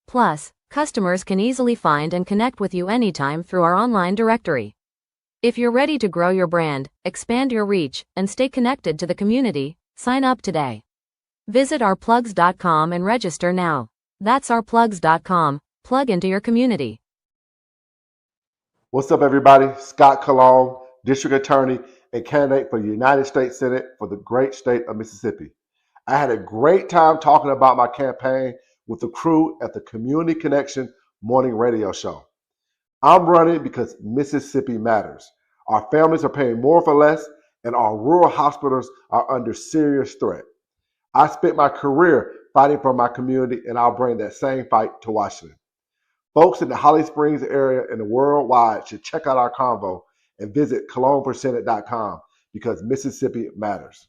Plus, customers can easily find and connect with you anytime through our online directory. If you're ready to grow your brand, expand your reach, and stay connected to the community, sign up today. Visit ourplugs.com and register now. That's ourplugs.com. Plug into your community. What's up, everybody? Scott Cologne, District Attorney and candidate for the United States Senate for the great state of Mississippi. I had a great time talking about my campaign with the crew at the Community Connection morning radio show. I'm running because Mississippi matters. Our families are paying more for less, and our rural hospitals are under serious threat. I spent my career fighting for my community, and I'll bring that same fight to Washington. Folks in the Holly Springs area and the worldwide should check out our convo and visit cologneforsenate.com because Mississippi matters.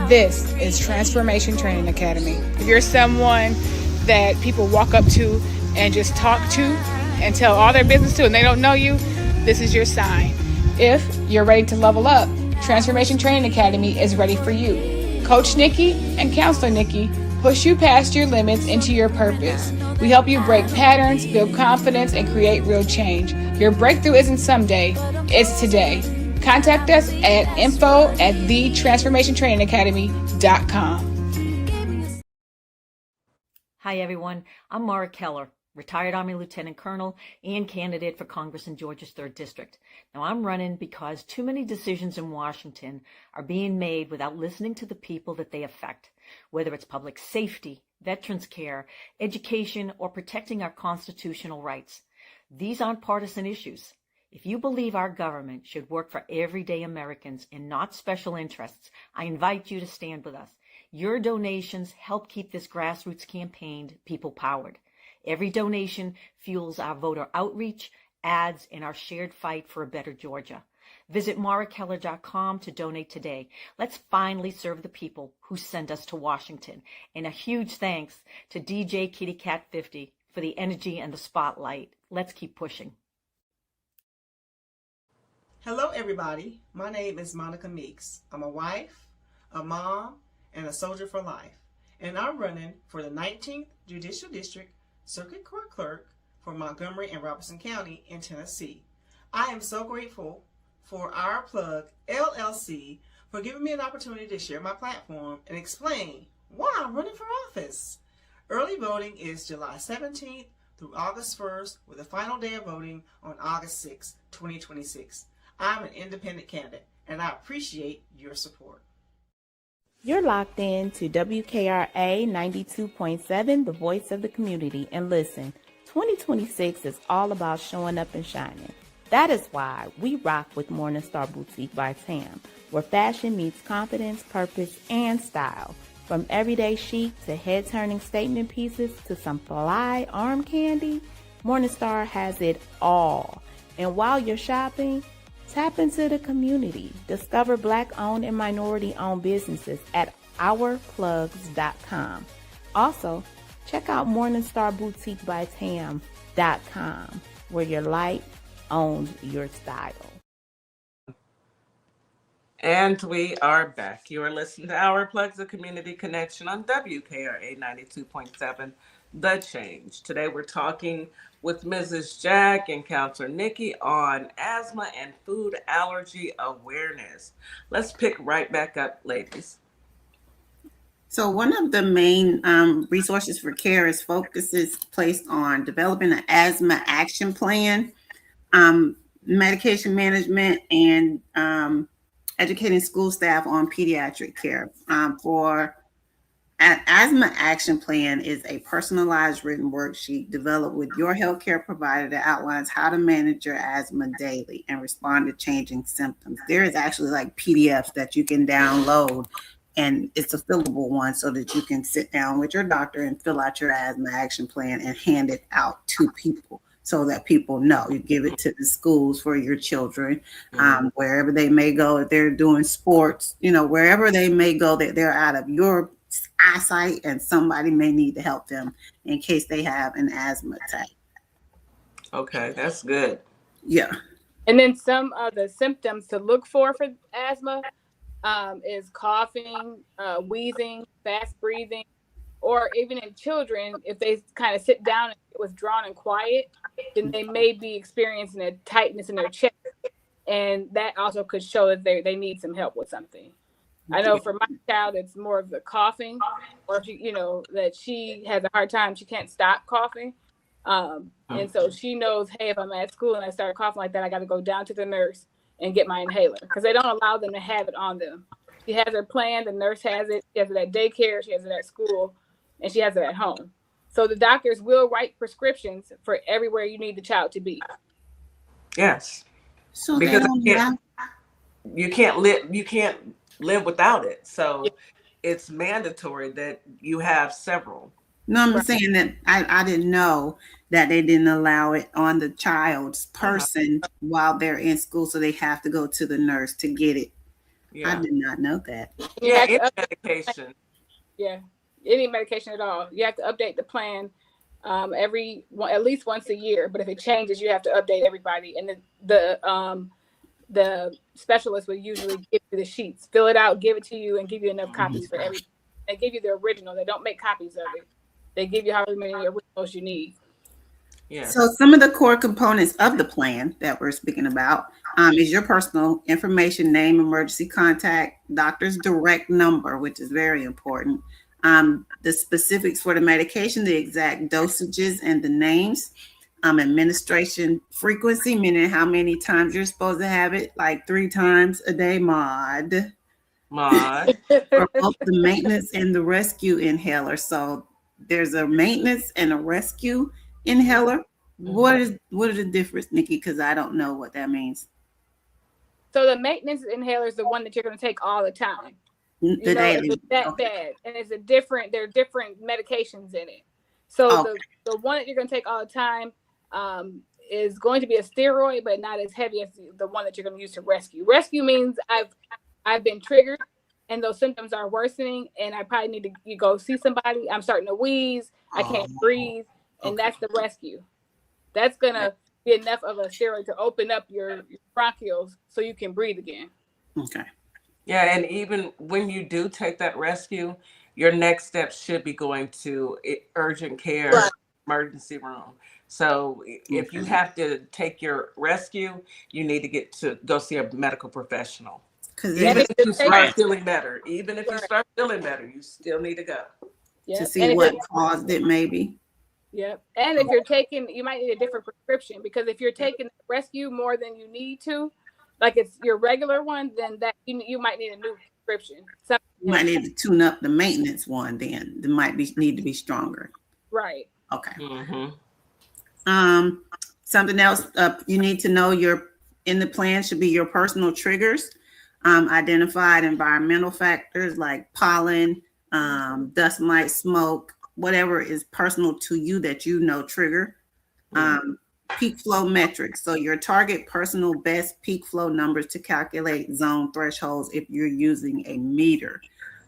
This is Transformation Training Academy. If you're someone that people walk up to and just talk to and tell all their business to and they don't know you, this is your sign. If you're ready to level up, Transformation Training Academy is ready for you. Coach Nikki and Counselor Nikki push you past your limits into your purpose. We help you break patterns, build confidence, and create real change. Your breakthrough isn't someday, it's today. Contact us at info@thetransformationtrainingacademy.com. Hi, everyone. I'm Mara Keller, retired Army Lieutenant Colonel and candidate for Congress in Georgia's 3rd District. Now, I'm running because too many decisions in Washington are being made without listening to the people that they affect, whether it's public safety, veterans care, education, or protecting our constitutional rights. These aren't partisan issues. If you believe our government should work for everyday Americans and not special interests, I invite you to stand with us. Your donations help keep this grassroots campaign people-powered. Every donation fuels our voter outreach, ads, and our shared fight for a better Georgia. Visit marakeller.com to donate today. Let's finally serve the people who send us to Washington. And a huge thanks to DJ Kitty Cat 50 for the energy and the spotlight. Let's keep pushing. Hello, everybody. My name is Monica Meeks. I'm a wife, a mom, and a soldier for life. And I'm running for the 19th Judicial District Circuit Court Clerk for Montgomery and Robertson County in Tennessee. I am so grateful for Our Plug LLC for giving me an opportunity to share my platform and explain why I'm running for office. Early voting is July 17th through August 1st, with the final day of voting on August 6, 2026. I'm an independent candidate, and I appreciate your support. You're locked in to WKRA 92.7, the voice of the community. And listen, 2026 is all about showing up and shining. That is why we rock with Morningstar Boutique by Tam, where fashion meets confidence, purpose, and style. From everyday chic to head-turning statement pieces to some fly arm candy, Morningstar has it all. And while you're shopping, tap into the community. Discover Black-owned and minority-owned businesses at ourplugs.com. Also, check out morningstarboutiquebytam.com, where your light owns your style. And we are back. You are listening to Our Plugs, the Community Connection on WKRA 92.7 The Change. Today we're talking with Mrs. Jack and Counselor Nikki on asthma and food allergy awareness. Let's pick right back up, ladies. So one of the main resources for care is focuses placed on developing an asthma action plan, medication management, and educating school staff on pediatric care. For an asthma action plan is a personalized written worksheet developed with your healthcare provider that outlines how to manage your asthma daily and respond to changing symptoms. There is actually like PDFs that you can download, and it's a fillable one so that you can sit down with your doctor and fill out your asthma action plan and hand it out to people so that people know. You give it to the schools for your children, wherever they may go, if they're doing sports, wherever they may go, that they're out of your eyesight and somebody may need to help them in case they have an asthma attack. Okay, that's good. Yeah. And then some of the symptoms to look for asthma is coughing, wheezing, fast breathing, or even in children, if they kind of sit down and get withdrawn and quiet, then they may be experiencing a tightness in their chest. And that also could show that they need some help with something. I know for my child, it's more of the coughing, or if that she has a hard time, she can't stop coughing. And so she knows, hey, if I'm at school and I start coughing like that, I got to go down to the nurse and get my inhaler, because they don't allow them to have it on them. She has her plan, the nurse has it, she has it at daycare, she has it at school, and she has it at home. So the doctors will write prescriptions for everywhere you need the child to be. Yes. So because you can't live without it. So it's mandatory that you have several. No, I'm saying that I didn't know that they didn't allow it on the child's person while they're in school, so they have to go to the nurse to get it. I did not know that. Yeah, any medication. Yeah, any medication at all. You have to update the plan at least once a year. But if it changes, you have to update everybody. And the specialist will usually give you the sheets, fill it out, give it to you, and give you enough copies for everything. They give you the original. They don't make copies of it. They give you however many originals you need. Yeah. So some of the core components of the plan that we're speaking about is your personal information, name, emergency contact, doctor's direct number, which is very important. The specifics for the medication, the exact dosages and the names, administration frequency, meaning how many times you're supposed to have it, like 3 times a day, mod. For both the maintenance and the rescue inhaler. So there's a maintenance and a rescue inhaler. What are the difference, Nikki? Because I don't know what that means. So the maintenance inhaler is the one that you're going to take all the time. It's that bad, and there are different medications in it. So the one that you're going to take all the time is going to be a steroid, but not as heavy as the one that you're going to use to rescue. Rescue means I've been triggered and those symptoms are worsening, and I probably need to go see somebody. I'm starting to wheeze. I can't breathe, and that's the rescue. That's going to be enough of a steroid to open up your bronchioles so you can breathe again. Okay. Yeah, and even when you do take that rescue, your next step should be going to urgent care, emergency room. So if you have to take your rescue, you need to go see a medical professional. Even if you start feeling better, you still need to go. Yep. To see what caused it, maybe. Yep. And if you're taking, you might need a different prescription, because if you're taking rescue more than you need to, like it's your regular one, then that you might need a new prescription. You might need to tune up the maintenance one. Then it might need to be stronger. Right. Okay. Something else you need to know in the plan should be your personal triggers. Identified environmental factors like pollen, dust mite, smoke, whatever is personal to you that trigger. Peak flow metrics. So your target personal best peak flow numbers to calculate zone thresholds if you're using a meter.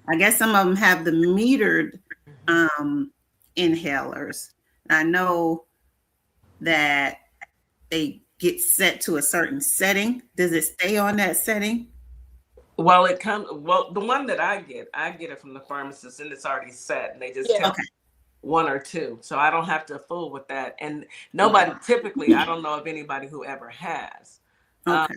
I guess some of them have the metered inhalers. I know that they get set to a certain setting. Does it stay on that setting? Well, the one that I get it from the pharmacist, and it's already set, and they just tell me 1 or 2. So I don't have to fool with that. And nobody typically, I don't know of anybody who ever has. Okay.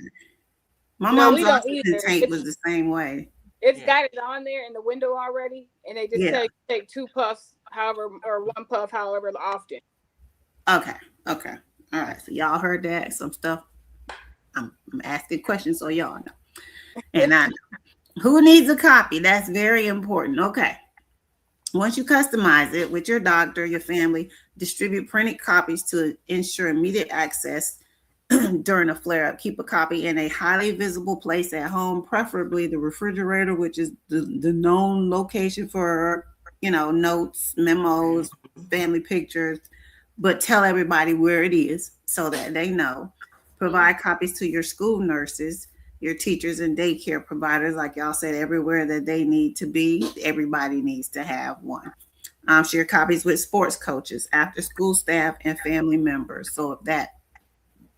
My mom's oxygen tank was the same way. It's got it on there in the window already, and they just tell you to take 2 puffs, however, or 1 puff, however often. Okay. All right. So y'all heard that. Some stuff. I'm asking questions so y'all know. And I know. Who needs a copy? That's very important. Okay. Once you customize it with your doctor, your family, distribute printed copies to ensure immediate access during a flare-up. Keep a copy in a highly visible place at home, preferably the refrigerator, which is the known location for, notes, memos, family pictures, but tell everybody where it is so that they know. Provide copies to your school nurses, your teachers and daycare providers, like y'all said, everywhere that they need to be. Everybody needs to have one. Share copies with sports coaches, after school staff, and family members. So if that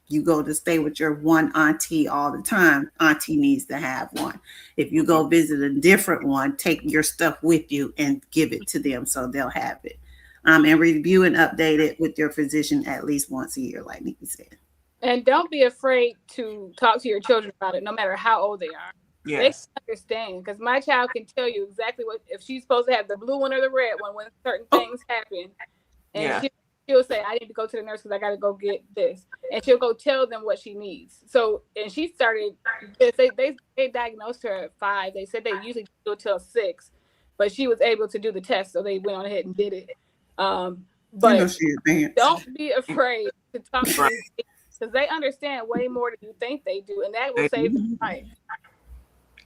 you go to stay with your one auntie all the time, auntie needs to have one. If you go visit a different one, take your stuff with you and give it to them so they'll have it. And review and update it with your physician at least once a year, like Nikki said. And don't be afraid to talk to your children about it, no matter how old they are. Yes. They understand, because my child can tell you exactly what, if she's supposed to have the blue one or the red one when certain things happen. And she'll say, I need to go to the nurse because I got to go get this. And she'll go tell them what she needs. So, and she started, they diagnosed her at 5. They said they usually do it till 6, but she was able to do the test. So they went on ahead and did it. But don't be afraid to talk to them, because they understand way more than you think they do, and that will save their life.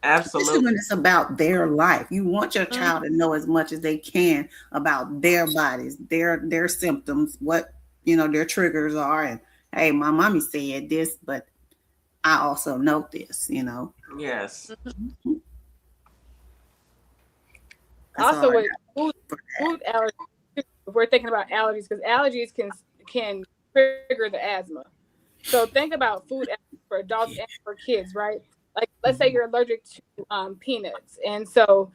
Absolutely. Especially when it's about their life. You want your child to know as much as they can about their bodies, their symptoms, what their triggers are, and hey, my mommy said this, but I also know this. Yes. Mm-hmm. Also, with food allergies, we're thinking about allergies, because allergies can trigger the asthma. So think about food for adults and for kids, right? Like, let's say you're allergic to peanuts, and so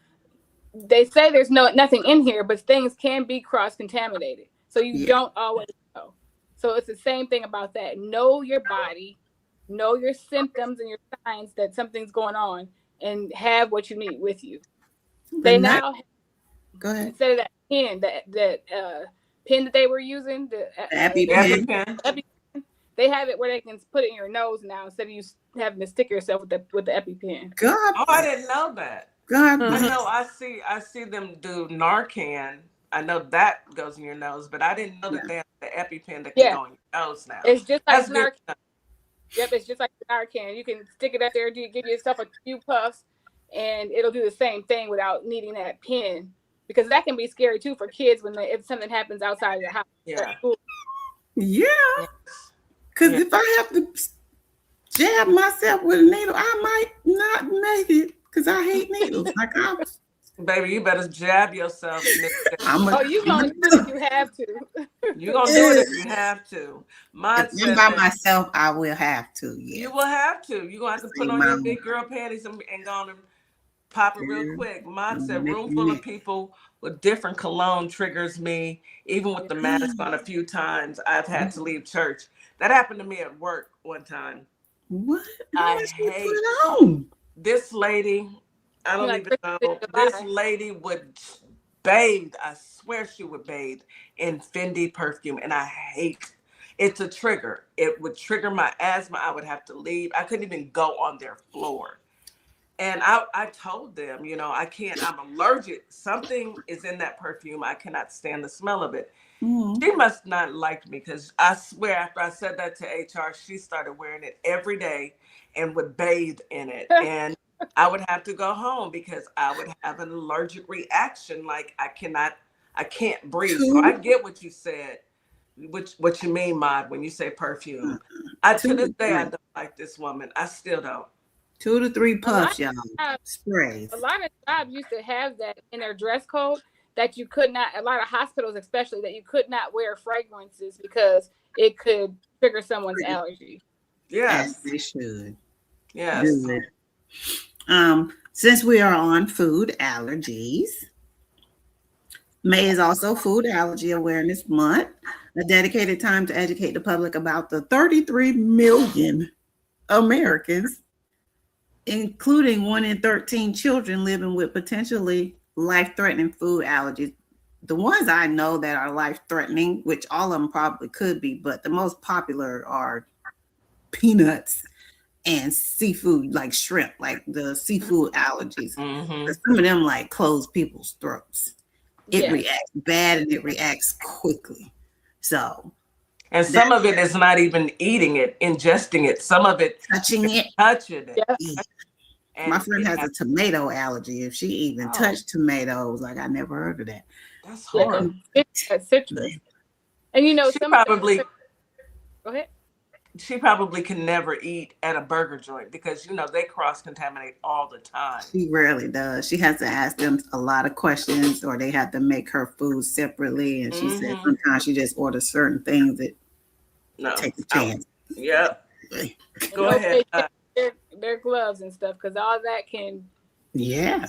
they say there's nothing in here, but things can be cross-contaminated. So you don't always know. So it's the same thing about that. Know your body, know your symptoms and your signs that something's going on, and have what you need with you. They now go ahead. Instead of that pen, that pen that they were using, the EpiPen. They have it where they can put it in your nose now instead of you having to stick yourself with the EpiPen. God. Oh, I didn't know that. God. I know. I see them do Narcan. I know that goes in your nose, but I didn't know that they have the EpiPen that can go in your nose now. It's just like Narcan. Yep, it's just like Narcan. You can stick it up there, give yourself a few puffs, and it'll do the same thing without needing that pen, because that can be scary too for kids if something happens outside of the house. Yeah. Because if I have to jab myself with a needle, I might not make it, because I hate needles. Baby, you better jab yourself. You're going to do it if you have to. You're going to do it if you have to. If by myself, I will have to. Yes. You will have to. You're going to have to put on your big girl panties and go and pop it real quick. Mom said, room full of people with different cologne triggers me. Even with the mask on a few times, I've had to leave church. That happened to me at work one time. What? I hate this lady. I don't even know. This lady would bathe. I swear she would bathe in Fendi perfume, and I hate. It's a trigger. It would trigger my asthma. I would have to leave. I couldn't even go on their floor. And I told them, I can't. I'm allergic. Something is in that perfume. I cannot stand the smell of it. She must not like me, because I swear after I said that to HR, she started wearing it every day and would bathe in it. And I would have to go home because I would have an allergic reaction. Like I can't breathe. So I get what you said, what you mean, Maude, when you say perfume. To this day, I don't like this woman. I still don't. 2 to 3 puffs, y'all. Sprays. A lot of jobs used to have that in their dress code, that you could not, a lot of hospitals especially, that you could not wear fragrances because it could trigger someone's allergy. Yes. As they should. Yes. Since we are on food allergies, May is also Food Allergy Awareness Month, a dedicated time to educate the public about the 33 million Americans including 1 in 13 children living with potentially life-threatening food allergies. The ones I know that are life-threatening, which all of them probably could be, but the most popular are peanuts and seafood, like shrimp, like the seafood allergies. Mm-hmm. Some of them like close people's throats. It Yeah. reacts bad and it reacts quickly. So, and some of it is not even eating it, ingesting it. Some of it touching it. touching it. Yeah. Yeah. And My friend has a tomato allergy. If she even touched tomatoes, like I never heard of that. That's Yeah, horrible. it's citrus. And you know, She some probably go ahead. she probably can never eat at a burger joint because they cross contaminate all the time. She rarely does. She has to ask them a lot of questions, or they have to make her food separately. And she said sometimes she just orders certain things that take a chance. Yep. Go And ahead. their gloves and stuff, because all that can Yeah.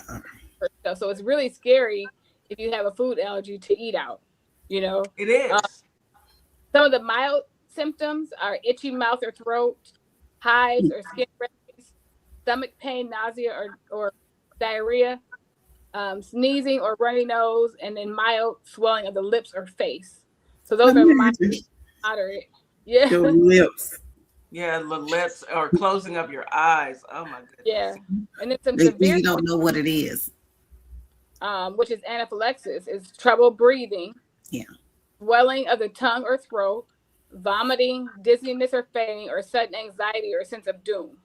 hurt stuff. So it's really scary if you have a food allergy to eat out. It is. Some of the mild symptoms are itchy mouth or throat, hives or skin rashes, stomach pain, nausea or diarrhea, sneezing or runny nose, and then mild swelling of the lips or face. So those are mild, moderate. Yeah. Your lips. Yeah, the lips or closing of your eyes. Oh my goodness. Yeah. And then some They severe, really don't know what it is. which is anaphylaxis, is trouble breathing. Yeah. Swelling of the tongue or throat, vomiting, dizziness or fainting, or sudden anxiety or sense of doom.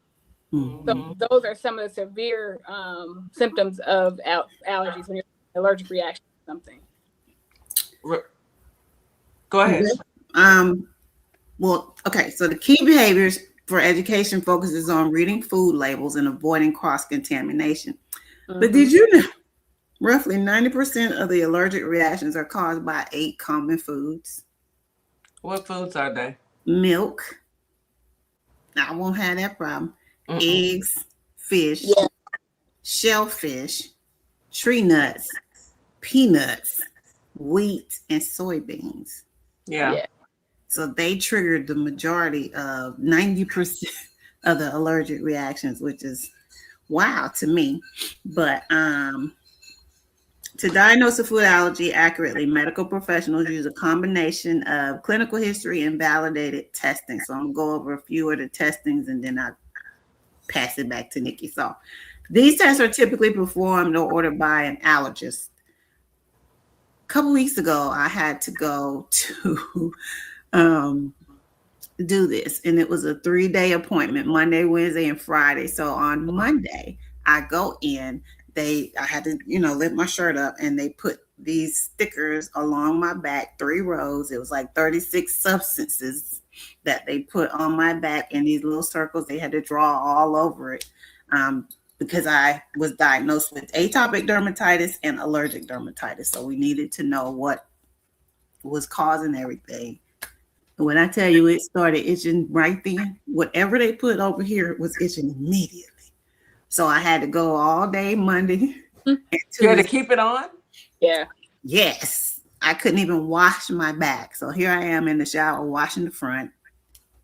So those are some of the severe symptoms of allergies when you're allergic reaction to something. Go ahead. Well, okay. So the key behaviors for education focuses on reading food labels and avoiding cross-contamination. But did you know roughly 90% of the allergic reactions are caused by 8 common foods? What foods are they? Milk. I won't have that problem. Eggs, fish, shellfish, tree nuts, peanuts, wheat, and soybeans. Yeah. So they triggered the majority of 90% of the allergic reactions, which is wow to me. But to diagnose a food allergy accurately, medical professionals use a combination of clinical history and validated testing. So I'm going to go over a few of the testings and then I'll pass it back to Nikki. So these tests are typically performed or ordered by an allergist. A couple weeks ago, I had to go to do this, and it was a 3-day appointment, Monday, Wednesday, and Friday. So on Monday, I go in. I had to, lift my shirt up, and they put these stickers along my back, 3 rows. It was like 36 substances that they put on my back in these little circles. They had to draw all over it because I was diagnosed with atopic dermatitis and allergic dermatitis. So we needed to know what was causing everything. And when I tell you it started itching right then, whatever they put over here was itching immediately. So I had to go all day Monday. You had to keep it on? Yeah. Yes. I couldn't even wash my back. So here I am in the shower, washing the front,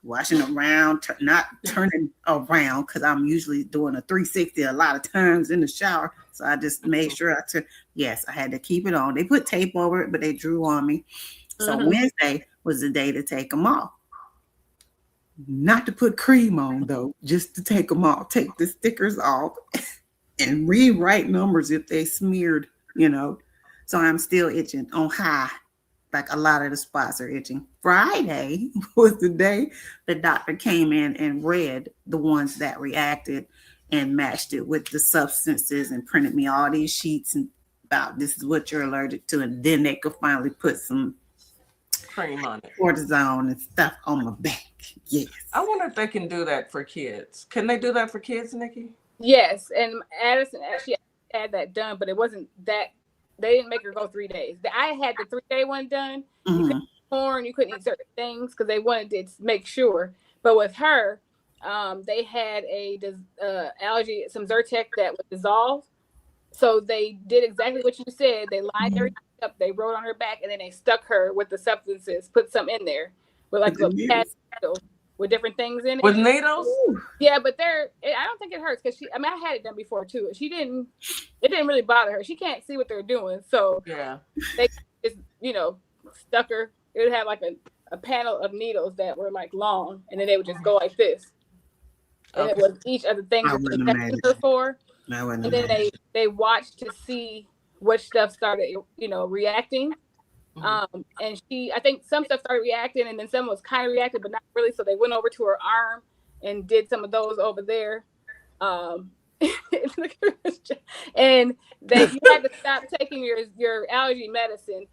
washing around, not turning around because I'm usually doing a 360 a lot of times in the shower. So I just made sure I had to keep it on. They put tape over it, but they drew on me. So Wednesday was the day to take them off. Not to put cream on, though, just to take them off, take the stickers off and rewrite numbers if they smeared, So I'm still itching on high, like a lot of the spots are itching. Friday was the day the doctor came in and read the ones that reacted and matched it with the substances and printed me all these sheets and about this is what you're allergic to. And then they could finally put some cream on it, cortisone and stuff on my back. Yes. I wonder if they can do that for kids. Can they do that for kids, Nikki? Yes, and Addison actually had that done, but it wasn't that. They didn't make her go 3 days. I had the 3-day one done. You couldn't eat corn, you couldn't eat certain things because they wanted to make sure. But with her, they had a allergy, some Zyrtec that was dissolved. So they did exactly what you said. They lined everything up, they wrote on her back, and then they stuck her with the substances, put some in there with like a pad. with different things in it. With needles? Yeah, but I don't think it hurts because I had it done before too. It didn't really bother her. She can't see what they're doing. So yeah, they just, stuck her. It would have like a panel of needles that were like long, and then they would just go like this. And it was each of the things that they tested her for. And then they watched to see which stuff started, reacting. And I think some stuff started reacting, and then some was kind of reacting, but not really. So they went over to her arm and did some of those over there. And you had to stop taking your allergy medicine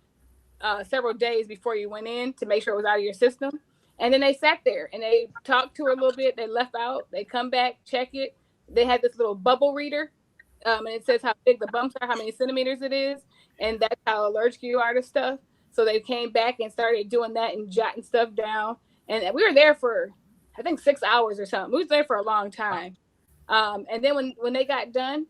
several days before you went in to make sure it was out of your system. And then they sat there and they talked to her a little bit. They left out. They come back, check it. They had this little bubble reader, and it says how big the bumps are, how many centimeters it is, and that's how allergic you are to stuff. So they came back and started doing that and jotting stuff down. And we were there for, I think, 6 hours or something. We was there for a long time. And then when they got done,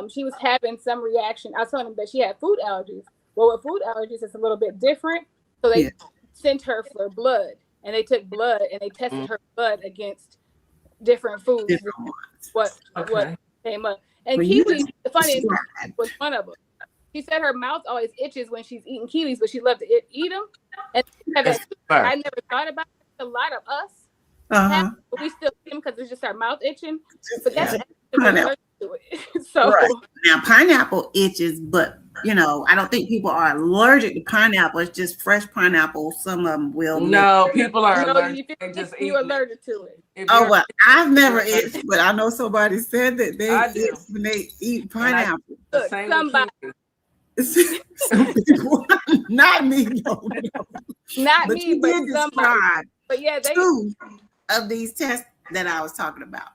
she was having some reaction. I was telling them that she had food allergies. Well, with food allergies, it's a little bit different. So they sent her for blood, and they took blood and they tested her blood against different foods. What came up? And kiwis, the funny was one of them. She said her mouth always itches when she's eating kiwis, but she loved to eat them. And I never thought about it. A lot of us have, but we still eat them because it's just our mouth itching. But that's allergic to it. So now pineapple itches, but I don't think people are allergic to pineapple. It's just fresh pineapple. Some of them will. No, people are allergic. You're allergic to it. Well, I've never itched, but I know somebody said that they itch when they eat pineapple. Somebody. Not me, no. Not me, but somebody. But yeah, two of these tests that I was talking about.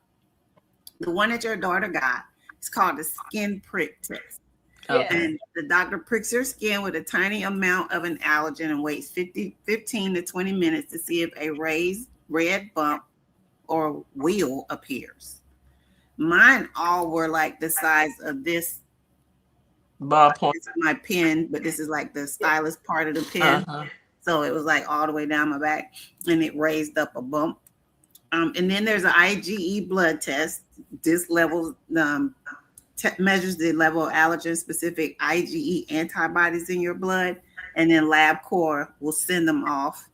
The one that your daughter got is called the skin prick test. And the doctor pricks your skin with a tiny amount of an allergen and waits 15 to 20 minutes to see if a raised red bump or wheal appears. Mine all were like the size of this ballpoint. This is my pen, but this is like the stylus part of the pen. So it was like all the way down my back, and it raised up a bump. And then there's an IgE blood test. This level measures the level of allergen-specific IgE antibodies in your blood, and then LabCorp will send them off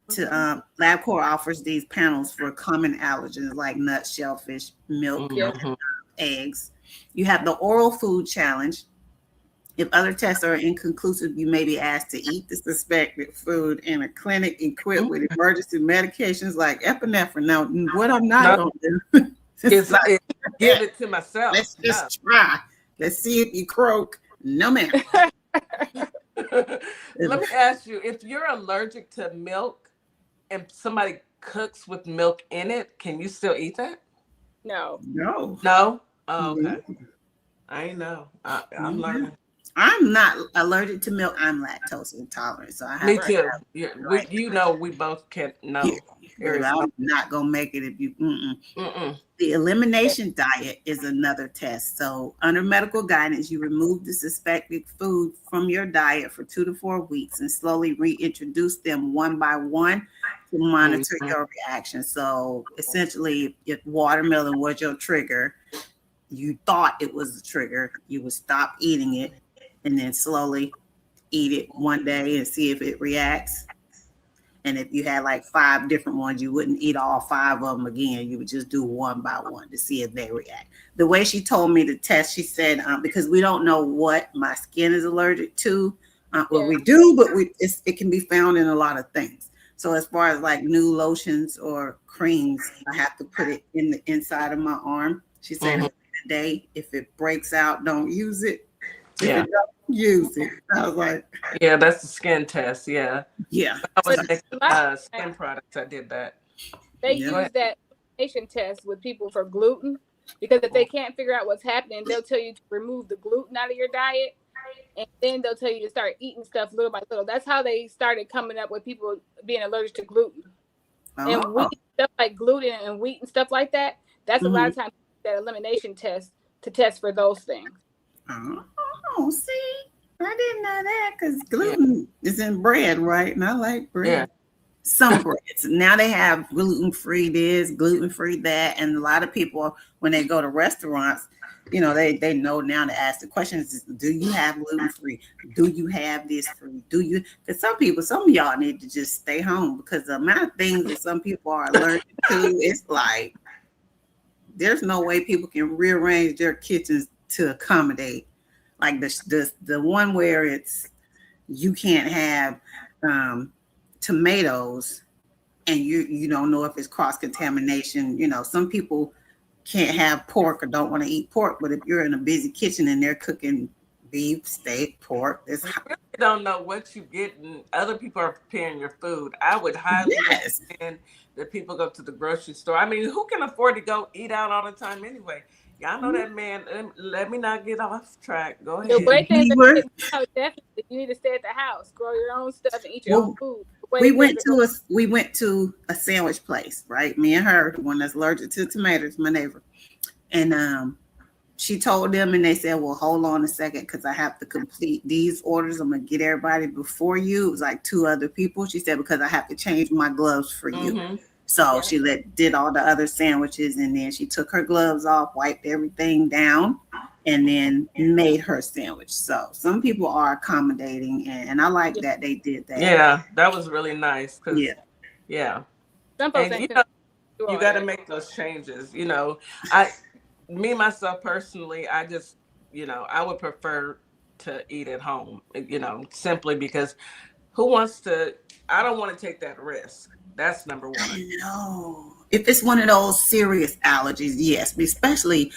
to LabCorp offers these panels for common allergens like nuts, shellfish, milk, eggs. You have the oral food challenge. If other tests are inconclusive, you may be asked to eat the suspected food in a clinic equipped with emergency medications like epinephrine. Now, what I'm not going to do is give it to myself. Let's just try. Let's see if you croak. No, ma'am. Let me ask you, if you're allergic to milk and somebody cooks with milk in it, can you still eat that? No. Oh, okay. I know. I'm learning. I'm not allergic to milk. I'm lactose intolerant, so I have. Me too. We both can't know. I'm not gonna make it if you. The elimination diet is another test. So, under medical guidance, you remove the suspected food from your diet for 2 to 4 weeks and slowly reintroduce them one by one to monitor your reaction. So, essentially, if watermelon was your trigger, you thought it was a trigger, you would stop eating it and then slowly eat it one day and see if it reacts. And if you had like 5 different ones, you wouldn't eat all 5 of them again. You would just do one by one to see if they react. The way she told me to test, she said, because we don't know what my skin is allergic to. Well, we do, but it can be found in a lot of things. So as far as like new lotions or creams, I have to put it in the inside of my arm. She said, day, if it breaks out, don't use it. If it don't, use it. I was like, yeah, that's the skin test. Yeah. I was making skin products. I did that. They use that elimination test with people for gluten, because if they can't figure out what's happening, they'll tell you to remove the gluten out of your diet, and then they'll tell you to start eating stuff little by little. That's how they started coming up with people being allergic to gluten. And wheat, stuff like gluten and wheat and stuff like that. That's a lot of times that elimination test to test for those things. Oh, see, I didn't know that, because gluten is in bread, right? And I like bread. some breads. Now they have gluten-free this, gluten-free that, and a lot of people when they go to restaurants, they know now to ask the questions: do you have gluten-free? Do you have this free? Do you? Because some of y'all need to just stay home because the amount of things that some people are allergic to, it's like there's no way people can rearrange their kitchens to accommodate. Like the one where it's you can't have tomatoes and you don't know if it's cross contamination. Some people can't have pork or don't want to eat pork, but if you're in a busy kitchen and they're cooking beef, steak, pork, you really don't know what you get, and other people are preparing your food. I would highly recommend that people go to the grocery store. I mean, who can afford to go eat out all the time anyway? Y'all know that man. Let me not get off track. Go ahead. The way things are definitely, you need to stay at the house, grow your own stuff, and eat your own food. We went to a sandwich place, right? Me and her, the one that's allergic to tomatoes, my neighbor, and she told them, and they said, "Well, hold on a second, because I have to complete these orders. I'm gonna get everybody before you." It was like 2 other people. She said, "Because I have to change my gloves for you." So she did all the other sandwiches, and then she took her gloves off, wiped everything down, and then made her sandwich. So some people are accommodating, and I like that they did that. Yeah, that was really nice. Yeah. Some folks and you got to make those changes. Me myself personally, I just I would prefer to eat at home. Simply because I don't want to take that risk. That's number one. No, if it's one of those serious allergies, yes, especially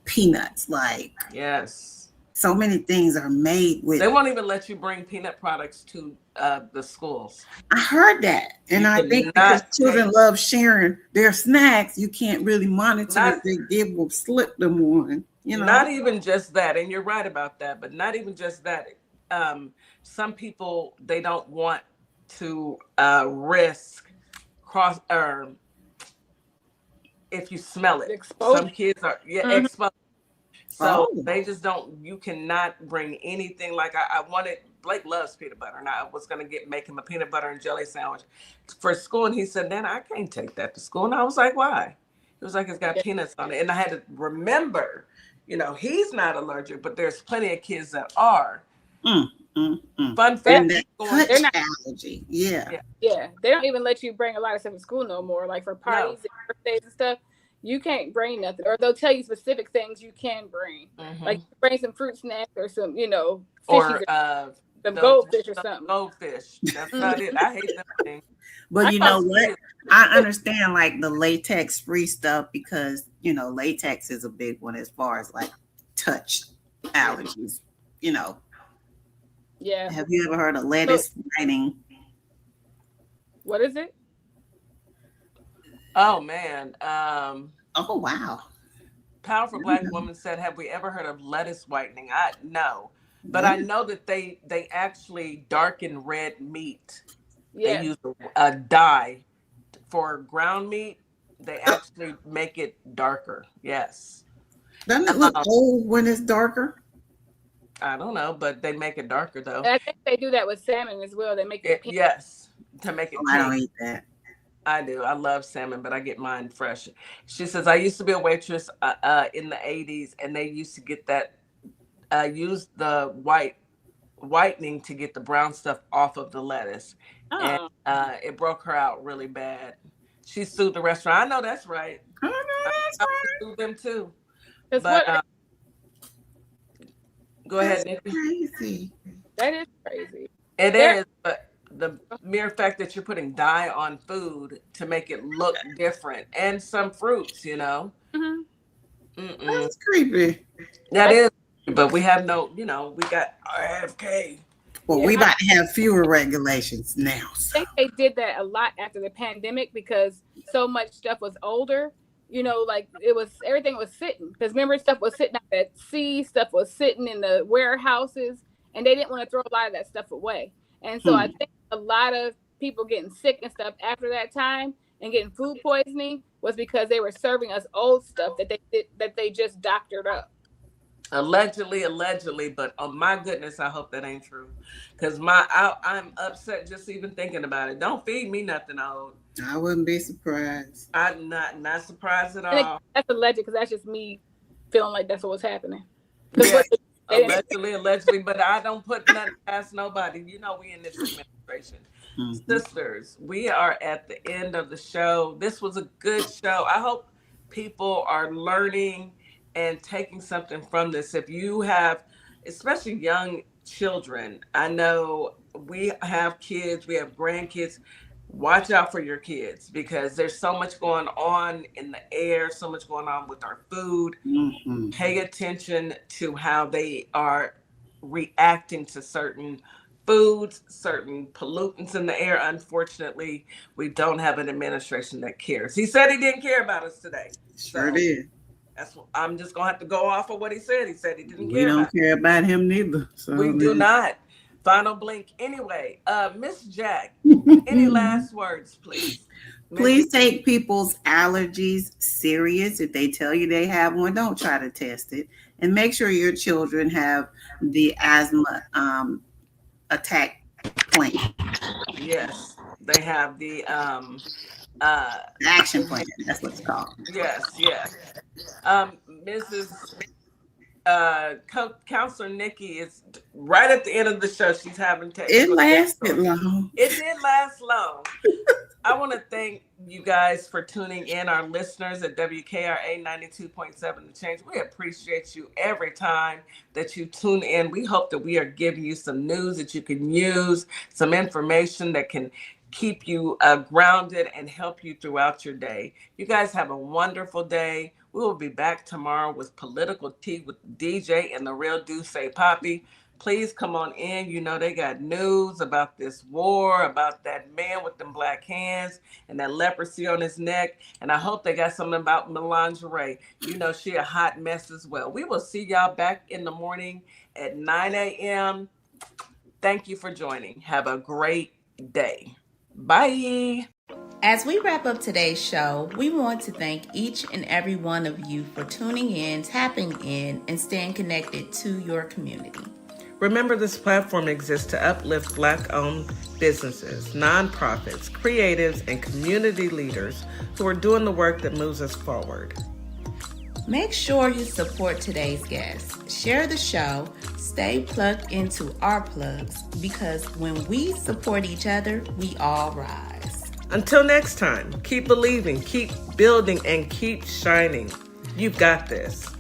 peanuts. Like, yes, so many things are made with. They won't even let you bring peanut products to the schools. I heard that, and I think because children love sharing their snacks, you can't really monitor if they will slip them one. Not even just that, and you're right about that. But not even just that. Some people, they don't want to risk if you smell it. Exposed. Some kids are exposed. So they just don't. You cannot bring anything. Like I wanted. Blake loves peanut butter, and I was gonna make him a peanut butter and jelly sandwich for school, and he said, "Nana, I can't take that to school." And I was like, "Why?" He was like, "It's got peanuts on it," and I had to remember, he's not allergic, but there's plenty of kids that are. Fun fact: they're not allergy. Yeah. They don't even let you bring a lot of stuff to school no more. Like for parties and birthdays and stuff, you can't bring nothing, or they'll tell you specific things you can bring. Like bring some fruit snacks or some, or some goldfish or something. Goldfish. That's not it. I hate that thing. But you know what? I understand like the latex free stuff because latex is a big one as far as like touch allergies. Yeah. Have you ever heard of lettuce whitening? What is it? Oh man. Oh wow. Powerful Black woman said, "Have we ever heard of lettuce whitening?" No. But I know that they actually darken red meat. Yeah. They use a dye for ground meat. They actually make it darker. Yes. Doesn't it look old when it's darker? I don't know, but they make it darker though. And I think they do that with salmon as well. They make it pink. Yes, to make it pink. I don't eat that. I do. I love salmon, but I get mine fresh. She says, "I used to be a waitress in the 80s, and they used to get that use the whitening to get the brown stuff off of the lettuce, and it broke her out really bad. She sued the restaurant. I know that's right. I sued them too. But go ahead, Nikki. Crazy. That is crazy. It is, but the mere fact that you're putting dye on food to make it look different, and some fruits, That's creepy. That is. But we have we got RFK. Well, we about to have fewer regulations now. So. I think they did that a lot after the pandemic because so much stuff was older. Like everything was sitting. Because remember, stuff was sitting out at sea, stuff was sitting in the warehouses, and they didn't want to throw a lot of that stuff away. And so I think a lot of people getting sick and stuff after that time and getting food poisoning was because they were serving us old stuff that they just doctored up. Allegedly, but oh my goodness, I hope that ain't true. Because I'm upset just even thinking about it. Don't feed me nothing old. I wouldn't be surprised. I'm not surprised at And all. that's alleged because that's just me feeling like that's what's happening. Yeah, What allegedly, but I don't put nothing past nobody. You know, we in this administration. Sisters, we are at the end of the show. This was a good show. I hope people are learning and taking something from this. If you have, especially young children, I know we have kids, we have grandkids. Watch out for your kids because there's so much going on in the air, so much going on with our food. Pay attention to how they are reacting to certain foods, certain pollutants in the air. Unfortunately, we don't have an administration that cares. He said he didn't care about us today. Sure did. That's what I'm just gonna have to go off of what he said. He said he didn't care. We don't care about him neither. So we do not. Final blink. Anyway, Miss Jack, any last words, please? Please take people's allergies serious. If they tell you they have one, don't try to test it. And make sure your children have the asthma attack plan. Yes, they have the action plan. That's what it's called. Yes. Mrs. Counselor Nikki is right at the end of the show. She's having it lasted long. It did last long. I want to thank you guys for tuning in, our listeners at WKRA 92.7 The Change. We appreciate you every time that you tune in. We hope that we are giving you some news that you can use, some information that can keep you grounded and help you throughout your day. You guys have a wonderful day. We will be back tomorrow with Political Tea with DJ and the Real Deuce Poppy. Please come on in. You know, they got news about this war, about that man with them black hands and that leprosy on his neck. And I hope they got something about Melangerie. You know, she a hot mess as well. We will see y'all back in the morning at 9 a.m. Thank you for joining. Have a great day. Bye. As we wrap up today's show, we want to thank each and every one of you for tuning in, tapping in, and staying connected to your community. Remember, this platform exists to uplift Black-owned businesses, nonprofits, creatives, and community leaders who are doing the work that moves us forward. Make sure you support today's guests. Share the show. Stay plugged into our plugs because when we support each other, we all rise. Until next time, keep believing, keep building, and keep shining. You've got this.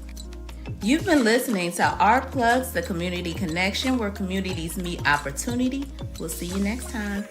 You've been listening to Our Plugs, the community connection where communities meet opportunity. We'll see you next time.